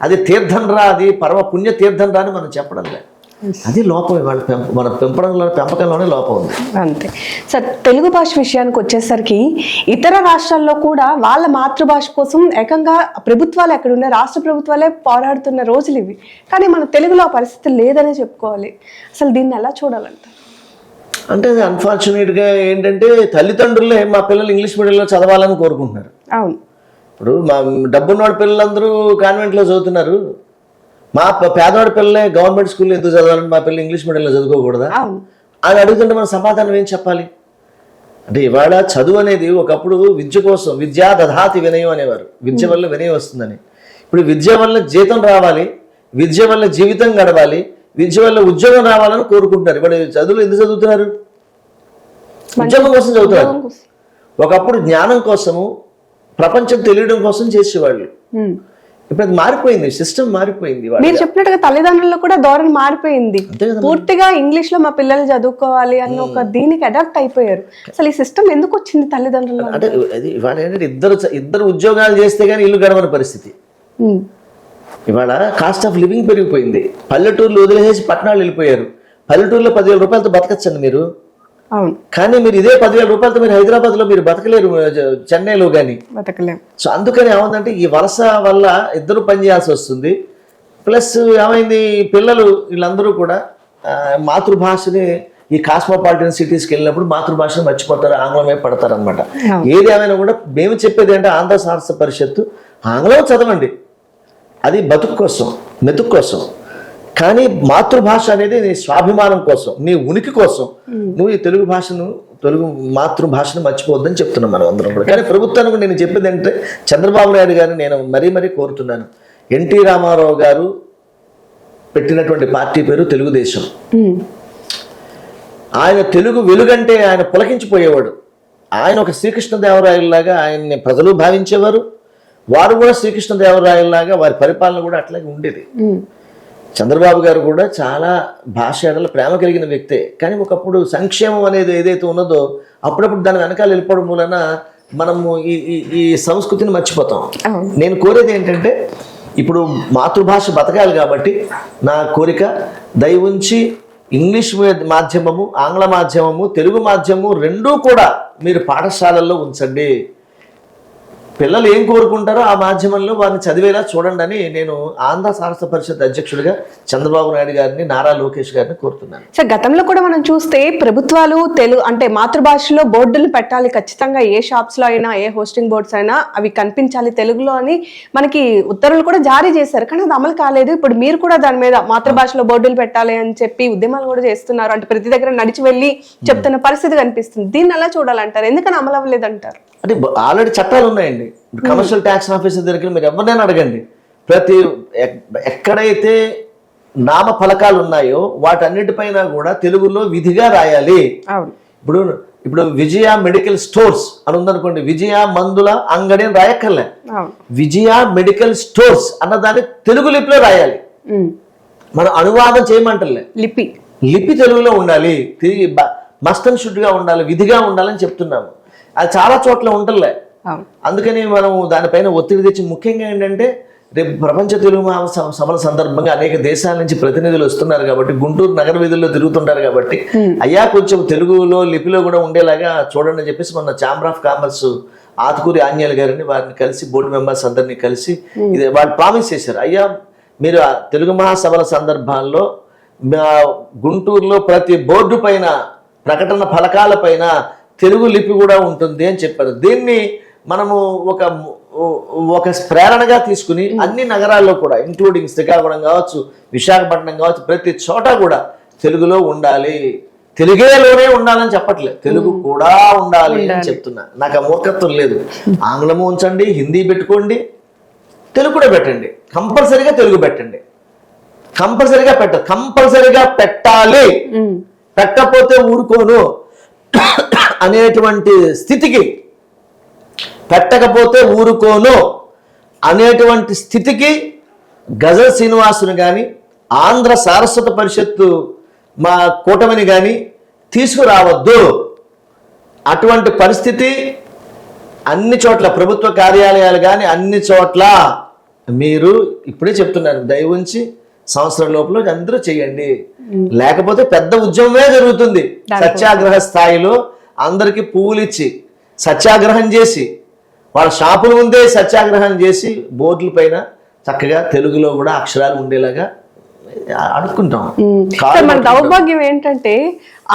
అది తీర్థం రా, అది పరమ పుణ్య తీర్థం రా అని మనం చెప్పడం లేదు. అది లోపం. ఇవాళ మన పెంపకంలోనే లోపం ఉంది. అంతే సార్. తెలుగు భాష విషయానికి వచ్చేసరికి ఇతర రాష్ట్రాల్లో కూడా వాళ్ళ మాతృభాష కోసం ఏకంగా ప్రభుత్వాలు ఎక్కడున్న రాష్ట్ర ప్రభుత్వాలే పోరాడుతున్న రోజులు ఇవి. కానీ మన తెలుగులో ఆ పరిస్థితి లేదనే చెప్పుకోవాలి. అసలు దీన్ని ఎలా చూడాలంట? అంటే అన్ఫార్చునేట్గా ఏంటంటే తల్లిదండ్రులే మా పిల్లలు ఇంగ్లీష్ మీడియంలో చదవాలని కోరుకుంటున్నారు. అవును. ఇప్పుడు మా డబ్బున్నవాడి పిల్లలందరూ కాన్వెంట్లో చదువుతున్నారు. మా పేదవాడి పిల్లలే గవర్నమెంట్ స్కూల్లో ఎందుకు చదవాలని, మా పిల్లలు ఇంగ్లీష్ మీడియంలో చదువుకోకూడదా అని అడుగుతుంటే మన సమాధానం ఏం చెప్పాలి? అంటే ఇవాళ చదువు అనేది ఒకప్పుడు విద్య కోసం, విద్యా దధాతి వినయం అనేవారు, విద్య వల్ల వినయం వస్తుందని. ఇప్పుడు విద్య వల్ల జీతం రావాలి, విద్య వల్ల జీవితం గడవాలి, విద్య వల్ల ఉద్యోగం రావాలని కోరుకుంటున్నారు. ఇప్పుడు చదువులు ఎందుకు చదువుతున్నారు? ఉద్యోగం కోసం చదువుతున్నారు. ఒకప్పుడు జ్ఞానం కోసము, ప్రపంచం తెలియడం కోసం చేసేవాళ్ళు. ఇప్పుడు అది మారిపోయింది, సిస్టమ్ మారిపోయింది. మీరు చెప్పినట్టుగా తల్లిదండ్రులు కూడా ధోరణి మారిపోయింది. పూర్తిగా ఇంగ్లీష్ లో మా పిల్లలు చదువుకోవాలి అన్న ఒక దీనికి అడాప్ట్ అయిపోయారు. అసలు ఈ సిస్టమ్ ఎందుకు వచ్చింది తల్లిదండ్రులు? అంటే అది ఇవాళ ఏంటంటే ఇద్దరు ఉద్యోగాలు చేస్తే కానీ ఇల్లు గడవని పరిస్థితి. ఇవాళ కాస్ట్ ఆఫ్ లివింగ్ పెరిగిపోయింది. పల్లెటూర్లు వదిలేసి పట్టణాలు వెళ్ళిపోయారు. పల్లెటూరులో 10,000 రూపాయలతో బతకచ్చండి మీరు. అవును. కానీ మీరు ఇదే 10,000 రూపాయలతో మీరు హైదరాబాద్లో మీరు బతకలేరు, చెన్నైలో కానీ బతకలేము. సో అందుకని ఏమందంటే ఈ వలస వల్ల ఇద్దరు పని చేయాల్సి వస్తుంది. ప్లస్ ఏమైంది, పిల్లలు వీళ్ళందరూ కూడా మాతృభాషని ఈ కాస్మోపాలిటన్ సిటీస్కి వెళ్ళినప్పుడు మాతృభాషను మర్చిపోతారు, ఆంగ్లమే పడతారు అనమాట. ఏది ఏమైనా కూడా మేము చెప్పేది అంటే ఆంధ్ర సారస్వత పరిషత్తు ఆంగ్లం చదవండి, అది బతుకు కోసం, మెతుకు కోసం. కానీ మాతృభాష అనేది నీ స్వాభిమానం కోసం, నీ ఉనికి కోసం నువ్వు ఈ తెలుగు భాషను, తెలుగు మాతృభాషను మర్చిపోవద్దని చెప్తున్నాం మనం అందరం కూడా. కానీ ప్రభుత్వానికి నేను చెప్పేది అంటే చంద్రబాబు నాయుడు గారిని నేను మరీ కోరుతున్నాను. ఎన్టీ రామారావు గారు పెట్టినటువంటి పార్టీ పేరు తెలుగుదేశం. ఆయన తెలుగు వెలుగంటే ఆయన పులకించిపోయేవాడు. ఆయన ఒక శ్రీకృష్ణదేవరాయల్లాగా ఆయన్ని ప్రజలు భావించేవారు, వారు కూడా శ్రీకృష్ణదేవరాయల్లాగా వారి పరిపాలన కూడా అట్లాగే ఉండేది. చంద్రబాబు గారు కూడా చాలా భాష ఎడల ప్రేమ కలిగిన వ్యక్తే. కానీ ఒకప్పుడు సంక్షేమం అనేది ఏదైతే ఉన్నదో అప్పుడప్పుడు దాని వెనకాల వెళ్ళిపోవడం వలన మనము ఈ సంస్కృతిని మర్చిపోతాం. నేను కోరేది ఏంటంటే ఇప్పుడు మాతృభాష బతకాలి కాబట్టి నా కోరిక దయవుంచి ఇంగ్లీష్ మాధ్యమము, ఆంగ్ల మాధ్యమము, తెలుగు మాధ్యమము రెండూ కూడా మీరు పాఠశాలల్లో ఉంచండి. పిల్లలు ఏం కోరుకుంటారో ఆ మాధ్యమంలో వారిని చదివేలా చూడండి అని నేను ఆంధ్ర సారస్వత పరిషత్ అధ్యక్షుడిగా చంద్రబాబు నాయుడు గారిని, నారా లోకేష్ గారిని కోరుతున్నాను. సార్, గతంలో కూడా మనం చూస్తే ప్రభుత్వాలు తెలుగు అంటే మాతృభాషలో బోర్డులు పెట్టాలి ఖచ్చితంగా, ఏ షాప్స్ లో అయినా, ఏ హోస్టింగ్ బోర్డ్స్ అయినా అవి కనిపించాలి తెలుగులో అని మనకి ఉత్తర్వులు కూడా జారీ చేశారు. కానీ అది అమలు కాలేదు. ఇప్పుడు మీరు కూడా దాని మీద మాతృభాషలో బోర్డులు పెట్టాలి అని చెప్పి ఉద్యమాలు కూడా చేస్తున్నారు. అంటే ప్రతి దగ్గర నడిచి వెళ్ళి చెప్తున్న పరిస్థితి కనిపిస్తుంది. దీన్ని ఎలా చూడాలంటారు? ఎందుకని అమలు అవ్వలేదంటారు? అంటే ఆల్రెడీ చట్టాలు ఉన్నాయండి. కమర్షియల్ ట్యాక్స్ ఆఫీసర్ దగ్గర మీరు ఎవరినైనా అడగండి, ఎక్కడైతే నామ ఫలకాలు ఉన్నాయో వాటన్నిటిపైన కూడా తెలుగులో విధిగా రాయాలి. ఇప్పుడు విజయ మెడికల్ స్టోర్స్ అని ఉందనుకోండి, విజయ మందుల అంగడి అని రాయక్కర్లే, విజయ మెడికల్ స్టోర్స్ అన్నదాన్ని తెలుగు లిపిలో రాయాలి. మనం అనువాదం చేయమంటలే, లిపి తెలుగులో ఉండాలి, మస్ట్ అండ్ షుడ్ గా ఉండాలి, విధిగా ఉండాలని చెప్తున్నాము. అది చాలా చోట్ల ఉంటలే. అందుకని మనం దానిపైన ఒత్తిడి తెచ్చి, ముఖ్యంగా ఏంటంటే రేపు ప్రపంచ తెలుగు సభల సందర్భంగా అనేక దేశాల నుంచి ప్రతినిధులు వస్తున్నారు కాబట్టి, గుంటూరు నగర వీధుల్లో తిరుగుతుంటారు కాబట్టి, అయ్యా కొంచెం తెలుగులో లిపిలో కూడా ఉండేలాగా చూడండి అని చెప్పేసి మొన్న chamber of commerce Atukuri Anjaneyulu గారిని వారిని కలిసి, బోర్డు మెంబర్స్ అందరినీ కలిసి ఇది వాళ్ళు ప్రామిస్ చేశారు. అయ్యా మీరు తెలుగు మహాసభల సందర్భాల్లో గుంటూరులో ప్రతి బోర్డు పైన, ప్రకటన ఫలకాల పైన తెలుగు లిపి కూడా ఉంటుంది అని చెప్పారు. దీన్ని మనము ఒక ప్రేరణగా తీసుకుని అన్ని నగరాల్లో కూడా, ఇంక్లూడింగ్ శ్రీకాకుళం కావచ్చు, విశాఖపట్నం కావచ్చు, ప్రతి చోట కూడా తెలుగులో ఉండాలి. తెలుగులోనే ఉండాలని చెప్పట్లేదు, తెలుగు కూడా ఉండాలి అని చెప్తున్నా. నాకు ఆ మూర్ఖత్వం లేదు. ఆంగ్లము ఉంచండి, హిందీ పెట్టుకోండి, తెలుగు కూడా పెట్టండి. కంపల్సరీగా తెలుగు పెట్టండి. కంపల్సరీగా పెట్టాలి. పెట్టకపోతే ఊరుకోను అనేటువంటి స్థితికి, పెట్టకపోతే ఊరుకోను అనేటువంటి స్థితికి గజల్ శ్రీనివాసుని కానీ, ఆంధ్ర సారస్వత పరిషత్తు మా కూటమిని కానీ తీసుకురావద్దు. అటువంటి పరిస్థితి అన్ని చోట్ల, ప్రభుత్వ కార్యాలయాలు కానీ అన్ని చోట్ల మీరు ఇప్పుడే చెప్తున్నారు, దయవుంచి సంవత్సరం లోపల అందరూ చేయండి. లేకపోతే పెద్ద ఉద్యమమే జరుగుతుంది. సత్యాగ్రహ స్థాయిలో అందరికి పువ్వులు ఇచ్చి సత్యాగ్రహం చేసి వాళ్ళ షాపుల ముందే సత్యాగ్రహం చేసి బోర్డుల పైన చక్కగా తెలుగులో కూడా అక్షరాలు ఉండేలాగా అడుక్కుంటాం. మన దౌర్భాగ్యం ఏంటంటే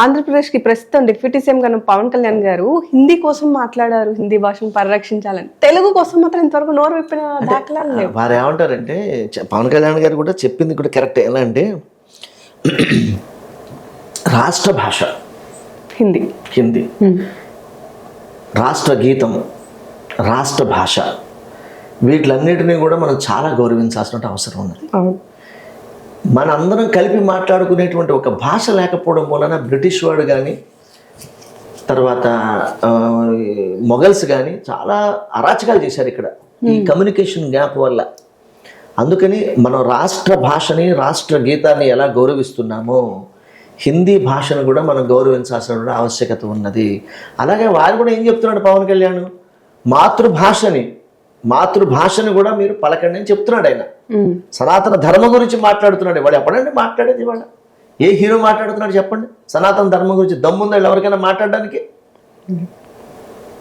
ఆంధ్రప్రదేశ్కి ప్రస్తుతం డిప్యూటీ సీఎం గారు పవన్ కళ్యాణ్ గారు హిందీ కోసం మాట్లాడారు, హిందీ భాషను పరిరక్షించాలని. తెలుగు కోసం మాత్రం ఇంతవరకు నోరు విప్పిన దాఖలాలు లేవు. వారు ఏమంటారంటే పవన్ కళ్యాణ్ గారు కూడా చెప్పింది కూడా కరెక్ట్. ఎలా అంటే రాష్ట్ర భాష హిందీ, రాష్ట్ర గీతము, రాష్ట్ర భాష, వీటిలన్నిటినీ కూడా మనం చాలా గౌరవించాల్సిన అవసరం ఉన్నది. మనందరం కలిపి మాట్లాడుకునేటువంటి ఒక భాష లేకపోవడం వలన బ్రిటిష్ వాడు కానీ తర్వాత మొఘల్స్ కానీ చాలా అరాచకాలు చేశారు ఇక్కడ ఈ కమ్యూనికేషన్ గ్యాప్ వల్ల. అందుకని మనం రాష్ట్ర భాషని, రాష్ట్ర గీతాన్ని ఎలా గౌరవిస్తున్నామో హిందీ భాషను కూడా మనం గౌరవించాల్సిన ఆవశ్యకత ఉన్నది. అలాగే వారు కూడా ఏం చెప్తున్నాడు పవన్ కళ్యాణ్, మాతృభాషను కూడా మీరు పలకండి అని చెప్తున్నాడు. ఆయన సనాతన ధర్మం గురించి మాట్లాడుతున్నాడు. వాడు ఎప్పుడంటే మాట్లాడేది, వాళ్ళ ఏ హీరో మాట్లాడుతున్నాడు చెప్పండి సనాతన ధర్మం గురించి? దమ్ముందా ఎవరికైనా మాట్లాడడానికి?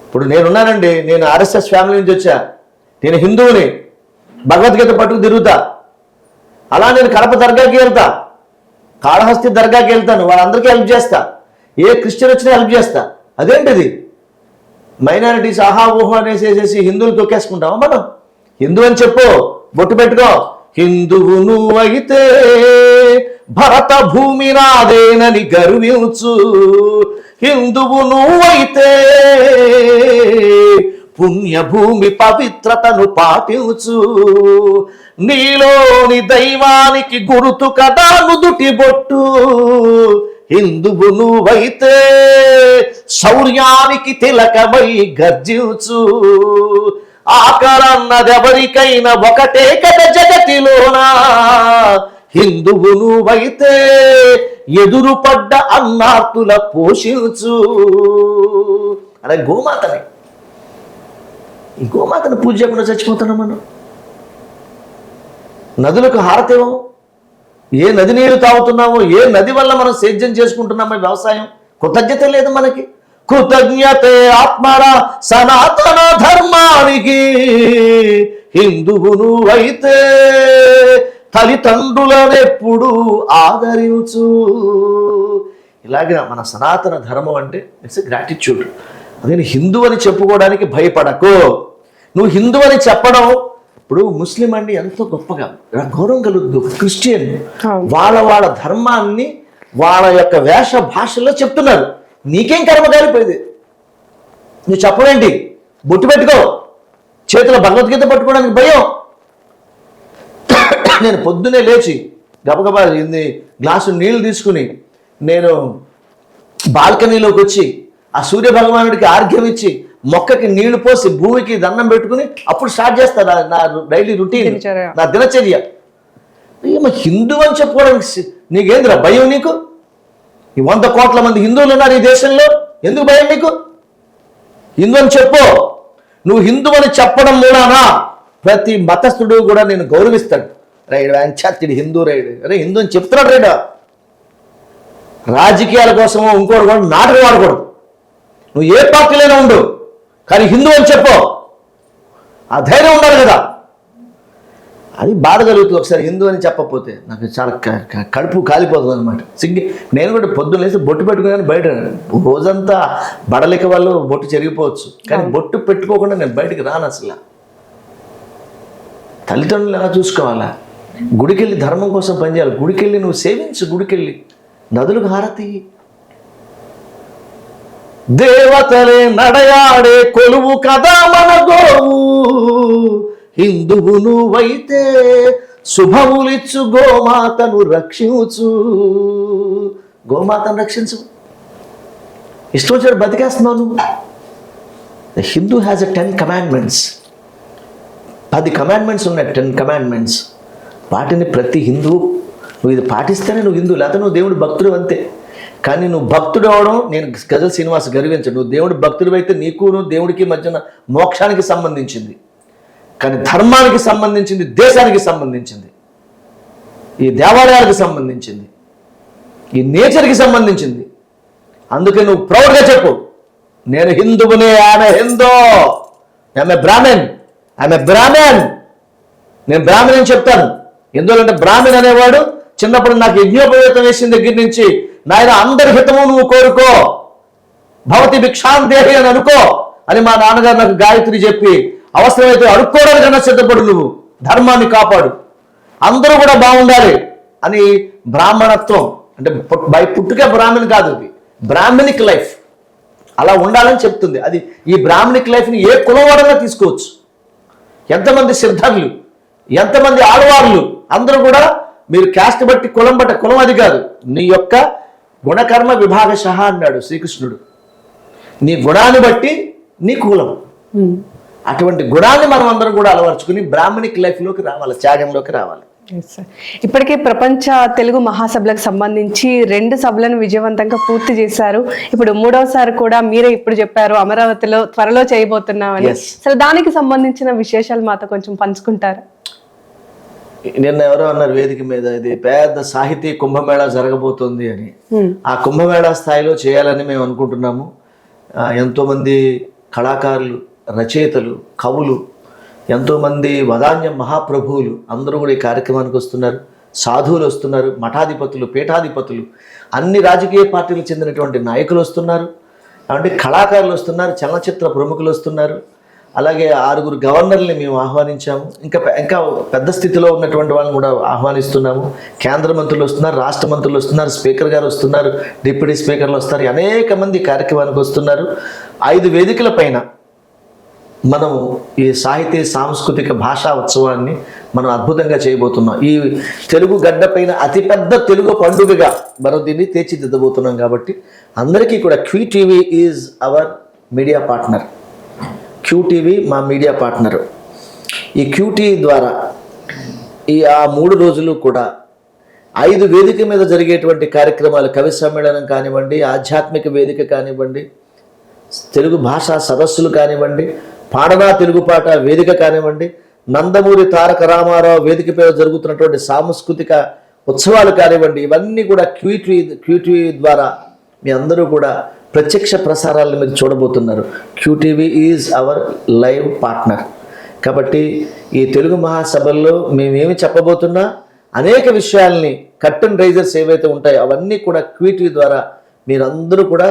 ఇప్పుడు నేనున్నానండి, నేను ఆర్ఎస్ఎస్ ఫ్యామిలీ నుంచి వచ్చా, నేను హిందువుని, భగవద్గీత పట్టుకు తిరుగుతా. అలా నేను కడప దర్గాకి వెళ్తా, కాళహస్తి దర్గాకి వెళ్తాను, వాళ్ళందరికీ హెల్ప్ చేస్తా. ఏ క్రిస్టియన్ వచ్చినా హెల్ప్ చేస్తా. అదేంటిది మైనారిటీస్ ఆహా ఊహో అనేసేసి హిందువులు తొక్కేసుకుంటామా మనం? హిందూ అని చెప్పు, బొట్టు పెట్టుకో. హిందువు నువ్వైతే భరత భూమి నాదేనని గర్వించు, హిందువు నువ్వైతే పుణ్యభూమి పవిత్రతను పాటించు, నీలోని దైవానికి గురుతు కదా నుదుటి బొట్టు, హిందువు నువ్వైతే శౌర్యానికి తిలకమై గర్జించు, ఆకరన్నదెవరికైనా ఒకటే కథ జగతిలోనా, హిందువు నువ్వైతే ఎదురుపడ్డ అన్నార్తుల పోషించు. అలా గోమాతని, ఈ గోమాతను పూజ చేయకుండా చచ్చిపోతున్నాం మనం. నదులకు హారతేమో, ఏ నది నీరు తాగుతున్నామో, ఏ నది వల్ల మనం సేద్యం చేసుకుంటున్నామో వ్యవసాయం, కృతజ్ఞత లేదు మనకి. కృతజ్ఞతే ఆత్మరా సనాతన ధర్మానికి, హిందువు నువ్వైతే తల్లిదండ్రులను ఎప్పుడు ఆదరించు. ఇలాగే మన సనాతన ధర్మం అంటే ఇట్స్ గ్రాటిట్యూడ్. అదే హిందూ అని చెప్పుకోవడానికి భయపడకు. నువ్వు హిందూ అని చెప్పడం, ఇప్పుడు ముస్లిం అండి ఎంతో గొప్పగా గౌరవం కలుగుతుంది. క్రిస్టియన్ వాళ్ళ ధర్మాన్ని వాళ్ళ యొక్క వేష భాషల్లో చెప్తున్నారు. నీకేం కర్మ కాలిపోయింది? నువ్వు చెప్పవేంటి? బొట్టు పెట్టుకో, చేతిలో భగవద్గీత పట్టుకోవడానికి భయం. నేను పొద్దునే లేచి గబగబా గ్లాసు నీళ్లు తీసుకుని నేను బాల్కనీలోకి వచ్చి ఆ సూర్య భగవానుడికి ఆర్ఘ్యం ఇచ్చి మొక్కకి నీళ్లు పోసి భూమికి దండం పెట్టుకుని అప్పుడు స్టార్ట్ చేస్తాను నా డైలీ రొటీన్, నా దినచర్య. ఏమో హిందూ అని చెప్పుకోవడానికి నీకేంద్రా భయం? నీకు 100 కోట్ల మంది హిందువులు ఉన్నారు ఈ దేశంలో, ఎందుకు భయం నీకు? హిందూ అని చెప్పు. నువ్వు హిందూ అని చెప్పడం మూలానా ప్రతి మతస్థుడు కూడా నేను గౌరవిస్తాడు. రైడు అంచాతిడి హిందూ రైడు, అరే హిందూ అని చెప్తున్నాడు రైడు. రాజకీయాల కోసమో ఇంకోటి కూడా నాటకం వాడకూడదు. నువ్వు ఏ పార్టీలైనా ఉండు, కానీ హిందూ అని చెప్పు. ఆ ధైర్యం ఉండాలి కదా. అది బాధ కలుగుతుంది ఒకసారి హిందూ అని చెప్పకపోతే. నాకు చాలా కడుపు కాలిపోతుంది అనమాట. నేను కూడా పొద్దున్న లేసి బొట్టు పెట్టుకుని బయట, రోజంతా బడలిక వాళ్ళు బొట్టు చెరిగిపోవచ్చు, కానీ బొట్టు పెట్టుకోకుండా నేను బయటికి రాను అసలు. తల్లిదండ్రులు ఎలా చూసుకోవాలా? గుడికెళ్ళి ధర్మం కోసం పనిచేయాలి. గుడికెళ్ళి నువ్వు సేవించు, గుడికెళ్ళి నదులకు హారతి. దేవతలే నడయాడే కొలువు కదా మన గోవు, హిందువు నువ్వైతే శుభములిచ్చు గోమాతను రక్షించు. గోమాతను రక్షించు. ఇష్టం వచ్చాడు బతికేస్తున్నావు నువ్వు. The Hindu has a 10 commandments. 10 commandments ఉన్నాయి, 10 commandments. వాటిని ప్రతి హిందువు నువ్వు ఇది పాటిస్తేనే నువ్వు హిందూ, లేకపోతే నువ్వు దేవుడు భక్తుడు అంతే. కానీ నువ్వు భక్తుడు అవడం, నేను గజల్ శ్రీనివాస్ గర్వించడు. నువ్వు దేవుడు భక్తుడు అయితే నీకు దేవుడికి మధ్యన మోక్షానికి సంబంధించింది, కానీ ధర్మానికి సంబంధించింది, దేశానికి సంబంధించింది, ఈ దేవాలయాలకు సంబంధించింది. ఈ నేచర్కి సంబంధించింది. అందుకే నువ్వు ప్రౌడ్గా చెప్పు, నేను హిందువుని, ఆమె హిందూ, ఆమె బ్రాహ్మణ్, ఆమె బ్రాహ్మణ్, నేను బ్రాహ్మణ్ అని చెప్తాను. ఎందుకంటే బ్రాహ్మణ్ అనేవాడు చిన్నప్పుడు నాకు యజ్ఞోపవేతం వేసిన దగ్గర నుంచి, నాయన అందరి హితము నువ్వు కోరుకో, భవతి భిక్షాందేహి అని అనుకో అని మా నాన్నగారు నాకు గాయత్రి చెప్పి, అవసరమైతే అడుక్కోవడానికన్నా సిద్ధపడు, నువ్వు ధర్మాన్ని కాపాడు, అందరూ కూడా బాగుండాలి అని. బ్రాహ్మణత్వం అంటే బై పుట్టుకే బ్రాహ్మణ్ కాదు, ఇది బ్రాహ్మణిక్ లైఫ్, అలా ఉండాలని చెప్తుంది. అది ఈ బ్రాహ్మణిక్ లైఫ్ని ఏ కులం వాడన్నా తీసుకోవచ్చు. ఎంతమంది సిద్ధర్లు, ఎంతమంది ఆడవాళ్ళు, అందరూ కూడా మీరు క్యాస్ట్ బట్టి, కులం బట్టి, కులం అది కాదు, నీ యొక్క గుణకర్మ విభాగశః అన్నాడు శ్రీకృష్ణుడు. నీ గుణాన్ని బట్టి నీ కులం. అటువంటి గుణాన్ని మనం అందరం కూడా అలవర్చుకుని బ్రాహ్మణిక్ లైఫ్లోకి రావాలి, త్యాగంలోకి రావాలి. ఇప్పటికే ప్రపంచ తెలుగు మహాసభలకు సంబంధించి 2 సభలను విజయవంతంగా పూర్తి చేశారు. ఇప్పుడు 3వసారి కూడా మీరే ఇప్పుడు చెప్పారు అమరావతిలో త్వరలో చేయబోతున్నామని. అసలు దానికి సంబంధించిన విశేషాలు మాతో కొంచెం పంచుకుంటారా? నిన్న ఎవరో అన్నారు వేదిక మీద, ఇది పెద్ద సాహితీ కుంభమేళా జరగబోతోంది అని. ఆ కుంభమేళా స్థాయిలో చేయాలని మేము అనుకుంటున్నాము. ఎంతోమంది కళాకారులు, రచయితలు, కవులు, ఎంతోమంది వదాన్య మహాప్రభువులు అందరూ కూడా ఈ కార్యక్రమానికి వస్తున్నారు. సాధువులు వస్తున్నారు, మఠాధిపతులు, పీఠాధిపతులు, అన్ని రాజకీయ పార్టీలకు చెందినటువంటి నాయకులు వస్తున్నారు, అంటే కళాకారులు వస్తున్నారు, చలనచిత్ర ప్రముఖులు వస్తున్నారు. అలాగే 6 గవర్నర్ని మేము ఆహ్వానించాము. ఇంకా పెద్ద స్థితిలో ఉన్నటువంటి వాళ్ళని కూడా ఆహ్వానిస్తున్నాము. కేంద్ర మంత్రులు వస్తున్నారు, రాష్ట్ర మంత్రులు వస్తున్నారు, స్పీకర్ గారు వస్తున్నారు, డిప్యూటీ స్పీకర్లు వస్తారు, అనేక మంది కార్యక్రమానికి వస్తున్నారు. 5 వేదికల పైన మనము ఈ సాహితీ సాంస్కృతిక భాషా ఉత్సవాన్ని మనం అద్భుతంగా చేయబోతున్నాం. ఈ తెలుగు గడ్డ పైన అతిపెద్ద తెలుగు పండుగగా మనం దీన్ని తీర్చిదిద్దబోతున్నాం. కాబట్టి అందరికీ కూడా QTV is our media partner. QTV మా మీడియా పార్ట్నరు. ఈ QTV ద్వారా ఆ 3 రోజులు కూడా 5 వేదిక మీద జరిగేటువంటి కార్యక్రమాలు, కవి సమ్మేళనం కానివ్వండి, ఆధ్యాత్మిక వేదిక కానివ్వండి, తెలుగు భాషా సదస్సులు కానివ్వండి, పాడనా తెలుగు పాట వేదిక కానివ్వండి, నందమూరి తారక రామారావు వేదిక మీద జరుగుతున్నటువంటి సాంస్కృతిక ఉత్సవాలు కానివ్వండి, ఇవన్నీ కూడా QTV ద్వారా మీ అందరూ కూడా ప్రత్యక్ష ప్రసారాలను మీరు చూడబోతున్నారు. QTV is our live partner. కాబట్టి ఈ తెలుగు మహాసభల్లో మేమేమి చెప్పబోతున్నా అనేక విషయాల్ని, కర్టన్ రైజర్స్ ఏవైతే ఉంటాయో అవన్నీ కూడా QTV ద్వారా మీరందరూ కూడా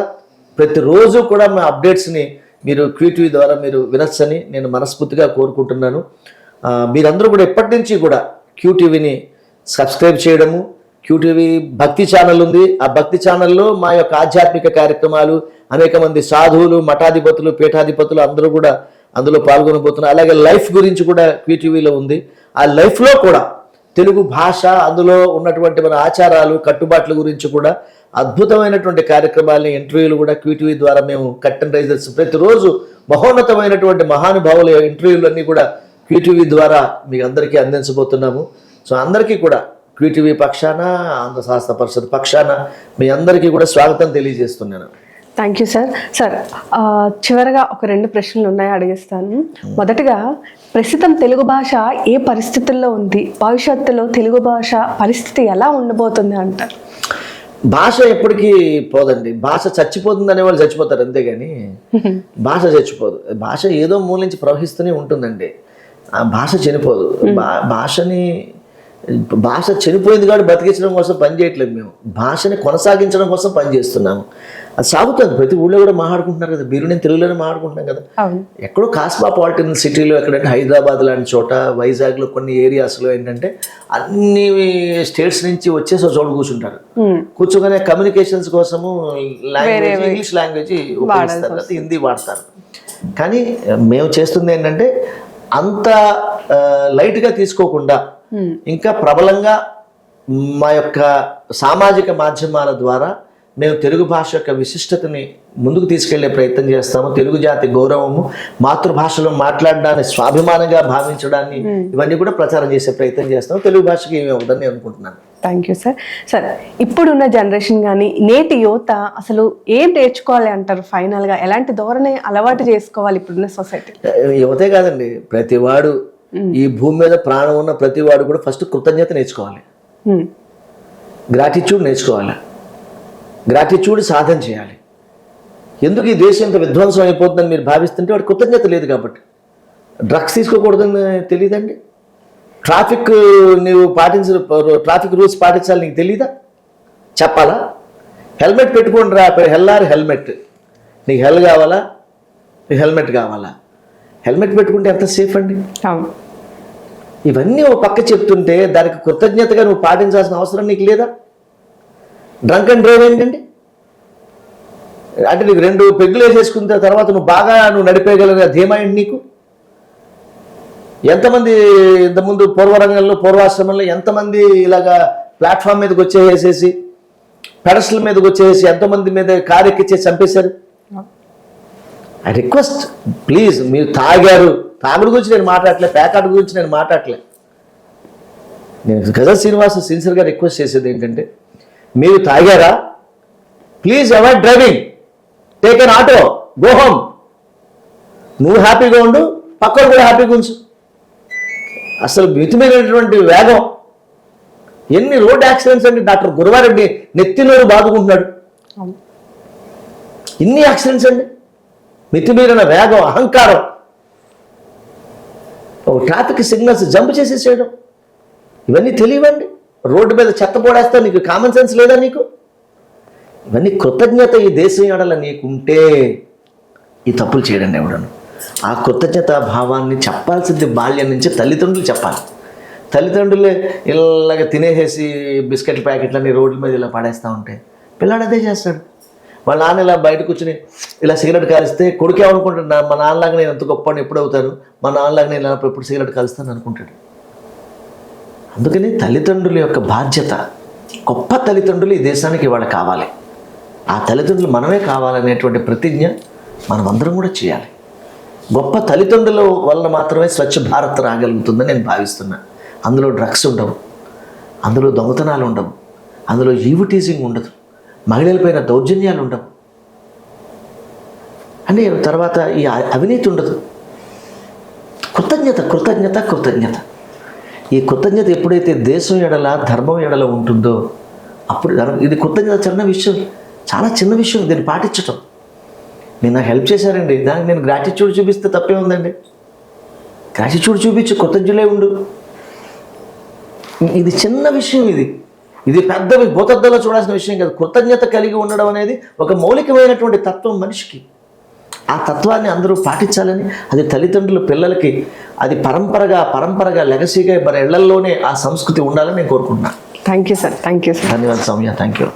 ప్రతిరోజు కూడా మా అప్డేట్స్ని మీరు QTV ద్వారా మీరు వినొచ్చని నేను మనస్ఫూర్తిగా కోరుకుంటున్నాను. మీరందరూ కూడా ఎప్పటి నుంచి కూడా QTVని సబ్స్క్రైబ్ చేయడము. QTV భక్తి ఛానల్ ఉంది, ఆ భక్తి ఛానల్లో మా యొక్క ఆధ్యాత్మిక కార్యక్రమాలు, అనేక మంది సాధువులు, మఠాధిపతులు, పీఠాధిపతులు అందరూ కూడా అందులో పాల్గొనబోతున్నారు. అలాగే లైఫ్ గురించి కూడా QTVలో ఉంది. ఆ లైఫ్లో కూడా తెలుగు భాష, అందులో ఉన్నటువంటి మన ఆచారాలు, కట్టుబాట్ల గురించి కూడా అద్భుతమైనటువంటి కార్యక్రమాలని, ఇంటర్వ్యూలు కూడా QTV ద్వారా మేము కర్టన్ రైజర్స్ ప్రతిరోజు మహోన్నతమైనటువంటి మహానుభావుల ఇంటర్వ్యూలు అన్నీ కూడా QTV ద్వారా మీకు అందరికీ అందించబోతున్నాము. సో అందరికీ కూడా QTV పక్షాన, ఆంధ్ర శాస్త్ర పరిషత్ పక్షాన మీ అందరికీ కూడా స్వాగతం తెలియజేస్తున్నాను. Thank you sir. సార్ చివరగా ఒక 2 ప్రశ్నలు ఉన్నాయి, అడిగిస్తాను. మొదటగా, ప్రస్తుతం తెలుగు భాష ఏ పరిస్థితుల్లో ఉంది? భవిష్యత్తులో తెలుగు భాష పరిస్థితి ఎలా ఉండబోతుంది అంటారు? భాష ఎప్పటికీ పోదండి. భాష చచ్చిపోతుంది అనేవాళ్ళు చచ్చిపోతారు, అంతేగాని భాష చచ్చిపోదు. భాష ఏదో మూల నుంచి ప్రవహిస్తూనే ఉంటుందండి. ఆ భాష చనిపోదు. భాష చనిపోయింది కాబట్టి బతికించడం కోసం పని చేయట్లేదు, మేము భాషని కొనసాగించడం కోసం పనిచేస్తున్నాము. అది సాగుతుంది. ప్రతి ఊళ్ళో కూడా మాట్లాడుకుంటున్నారు కదా, మీరు నేను తెలుగులోనే మాట్లాడుకుంటున్నాం కదా. ఎక్కడో కాస్మాపాలిటన్ సిటీలో, ఎక్కడంటే హైదరాబాద్ లాంటి చోట, వైజాగ్లో కొన్ని ఏరియాస్లో ఏంటంటే అన్ని స్టేట్స్ నుంచి వచ్చేసి చోటు కూర్చుంటారు. కూర్చోగానే కమ్యూనికేషన్స్ కోసము లాంగ్వేజ్, ఇంగ్లీష్ లాంగ్వేజ్ ఉపయోగిస్తారు కదా, హిందీ వాడతారు. కానీ మేము చేస్తుంది ఏంటంటే అంత లైట్గా తీసుకోకుండా ఇంకా ప్రబలంగా మా యొక్క సామాజిక మాధ్యమాల ద్వారా మేము తెలుగు భాష యొక్క విశిష్టతని ముందుకు తీసుకెళ్లే ప్రయత్నం చేస్తాము. తెలుగు జాతి గౌరవము, మాతృభాషలో మాట్లాడడాన్ని స్వాభిమానంగా భావించడాన్ని, ఇవన్నీ కూడా ప్రచారం చేసే ప్రయత్నం చేస్తాము. తెలుగు భాషకి ఏమి అవుతుందని అనుకుంటున్నాను. Thank you sir. సార్, ఇప్పుడున్న జనరేషన్ కానీ నేటి యువత అసలు ఏం నేర్చుకోవాలి అంటారు? ఫైనల్గా ఎలాంటి ధోరణి అలవాటు చేసుకోవాలి ఇప్పుడున్న సొసైటీ? యువతే కాదండి, ప్రతివాడు, ఈ భూమి మీద ప్రాణం ఉన్న ప్రతివాడు కూడా ఫస్ట్ కృతజ్ఞత నేర్చుకోవాలి, గ్రాటిట్యూడ్ నేర్చుకోవాలి. గ్రాటిట్యూడ్ సాధన చేయాలి. ఎందుకు ఈ దేశం ఇంత విధ్వంసం అయిపోతుందని మీరు భావిస్తుంటే వాడు కృతజ్ఞత లేదు కాబట్టి. డ్రగ్స్ తీసుకోకూడదని తెలియదండి? ట్రాఫిక్ రూల్స్ పాటించాలి నీకు తెలీదా? చెప్పాలా? హెల్మెట్ పెట్టుకోండి రా, హెల్మెట్. నీకు కావాలా, నీకు హెల్మెట్ కావాలా? హెల్మెట్ పెట్టుకుంటే ఎంత సేఫ్ అండి? అవును. ఇవన్నీ ఒక పక్క చెప్తుంటే దానికి కృతజ్ఞతగా నువ్వు పాటించాల్సిన అవసరం నీకు లేదా? డ్రంక్ అండ్ డ్రైవ్ ఏంటండి? అంటే నీకు 2 పెగ్గులు వేసేసుకున్న తర్వాత నువ్వు నడిపేయగలిగిన ధీమా ఏంటి నీకు? ఎంతమంది ఇంతకుముందు పూర్వాశ్రమంలో ఎంతమంది ఇలాగా ప్లాట్ఫామ్ మీదకి వచ్చేసేసి పెడస్టల్ మీదకి వచ్చేసి ఎంతమంది మీద కారు ఎక్కించేసి చంపేశారు. ఐ రిక్వెస్ట్, ప్లీజ్, మీరు తాగుడు గురించి నేను మాట్లాడలే, పేకాట గురించి నేను మాట్లాడలే. నేను గజల్ శ్రీనివాస్ సిన్సియర్గా రిక్వెస్ట్ చేసేది ఏంటంటే, మీరు తాగారా, please avoid driving, take an auto, go home. నువ్వు హ్యాపీగా ఉండు, పక్కన కూడా హ్యాపీగా ఉంచు. అసలు మితిమైనటువంటి వేగం, ఎన్ని రోడ్ యాక్సిడెంట్స్ అండి. డాక్టర్ గురువారెడ్డి నెత్తినోరు బాదుకుంటున్నాడు. ఇన్ని యాక్సిడెంట్స్ అండి. మితిమీరిన వేగం, అహంకారం, ట్రాఫిక్ సిగ్నల్స్ జంప్ చేసేసేయడం, ఇవన్నీ తెలియవండి. రోడ్డు మీద చెత్త పోడేస్తా, నీకు కామన్ సెన్స్ లేదా నీకు? ఇవన్నీ కృతజ్ఞత ఈ దేశం ఎడల నీకుంటే ఈ తప్పులు చేయడండి ఎవడను. ఆ కృతజ్ఞత భావాన్ని చెప్పాల్సింది బాల్యం నుంచి తల్లిదండ్రులు చెప్పాలి. తల్లిదండ్రులే ఇలాగ తినేసేసి బిస్కెట్ల ప్యాకెట్లన్నీ రోడ్ల మీద ఇలా పడేస్తూ ఉంటే పిల్లాడు అదే చేస్తాడు. వాళ్ళ నాన్న ఇలా బయట కూర్చుని ఇలా సిగరెట్ కాలిస్తే కొడుకు ఏమనుకుంటాడు, మా నాన్నలాగా నేను ఎంత గొప్ప ఎప్పుడు అవుతాను, మా నాన్నలాగా నేను ఎప్పుడు సిగరెట్ కాలుస్తాను అనుకుంటాడు. అందుకని తల్లిదండ్రుల యొక్క బాధ్యత, గొప్ప తల్లిదండ్రులు ఈ దేశానికి ఇవాళ కావాలి. ఆ తల్లిదండ్రులు మనమే కావాలనేటువంటి ప్రతిజ్ఞ మనమందరం కూడా చేయాలి. గొప్ప తల్లిదండ్రుల వల్ల మాత్రమే స్వచ్ఛ భారత్ రాగలుగుతుందని నేను భావిస్తున్నాను. అందులో డ్రగ్స్ ఉండవు, అందులో దొంగతనాలు ఉండవు, అందులో ఈవు టీజింగ్ ఉండదు, మహిళలపైన దౌర్జన్యాలు ఉండవు, అంటే తర్వాత ఈ అవినీతి ఉండదు. కృతజ్ఞత కృతజ్ఞత కృతజ్ఞత. ఈ కృతజ్ఞత ఎప్పుడైతే దేశం ఎడల, ధర్మం ఎడల ఉంటుందో అప్పుడు ఇది కృతజ్ఞత చిన్న విషయం, చాలా చిన్న విషయం. దీన్ని పాటించటం, నేను నాకు హెల్ప్ చేశారండి, దానికి నేను గ్రాటిట్యూడ్ చూపిస్తే తప్పే ఉందండి. గ్రాటిట్యూడ్ చూపించి కృతజ్ఞులే ఉండు. ఇది చిన్న విషయం, ఇది పెద్ద భూతద్దంలో చూడాల్సిన విషయం కాదు. కృతజ్ఞత కలిగి ఉండడం అనేది ఒక మౌలికమైనటువంటి తత్వం మనిషికి. ఆ తత్వాన్ని అందరూ పాటించాలని, అది తల్లిదండ్రులు పిల్లలకి అది పరంపరగా లెగసీగా మన ఇళ్లలోనే ఆ సంస్కృతి ఉండాలని నేను కోరుకుంటున్నాను. Thank you sir. ధన్యవాదాలు సౌమ్య. Thank you.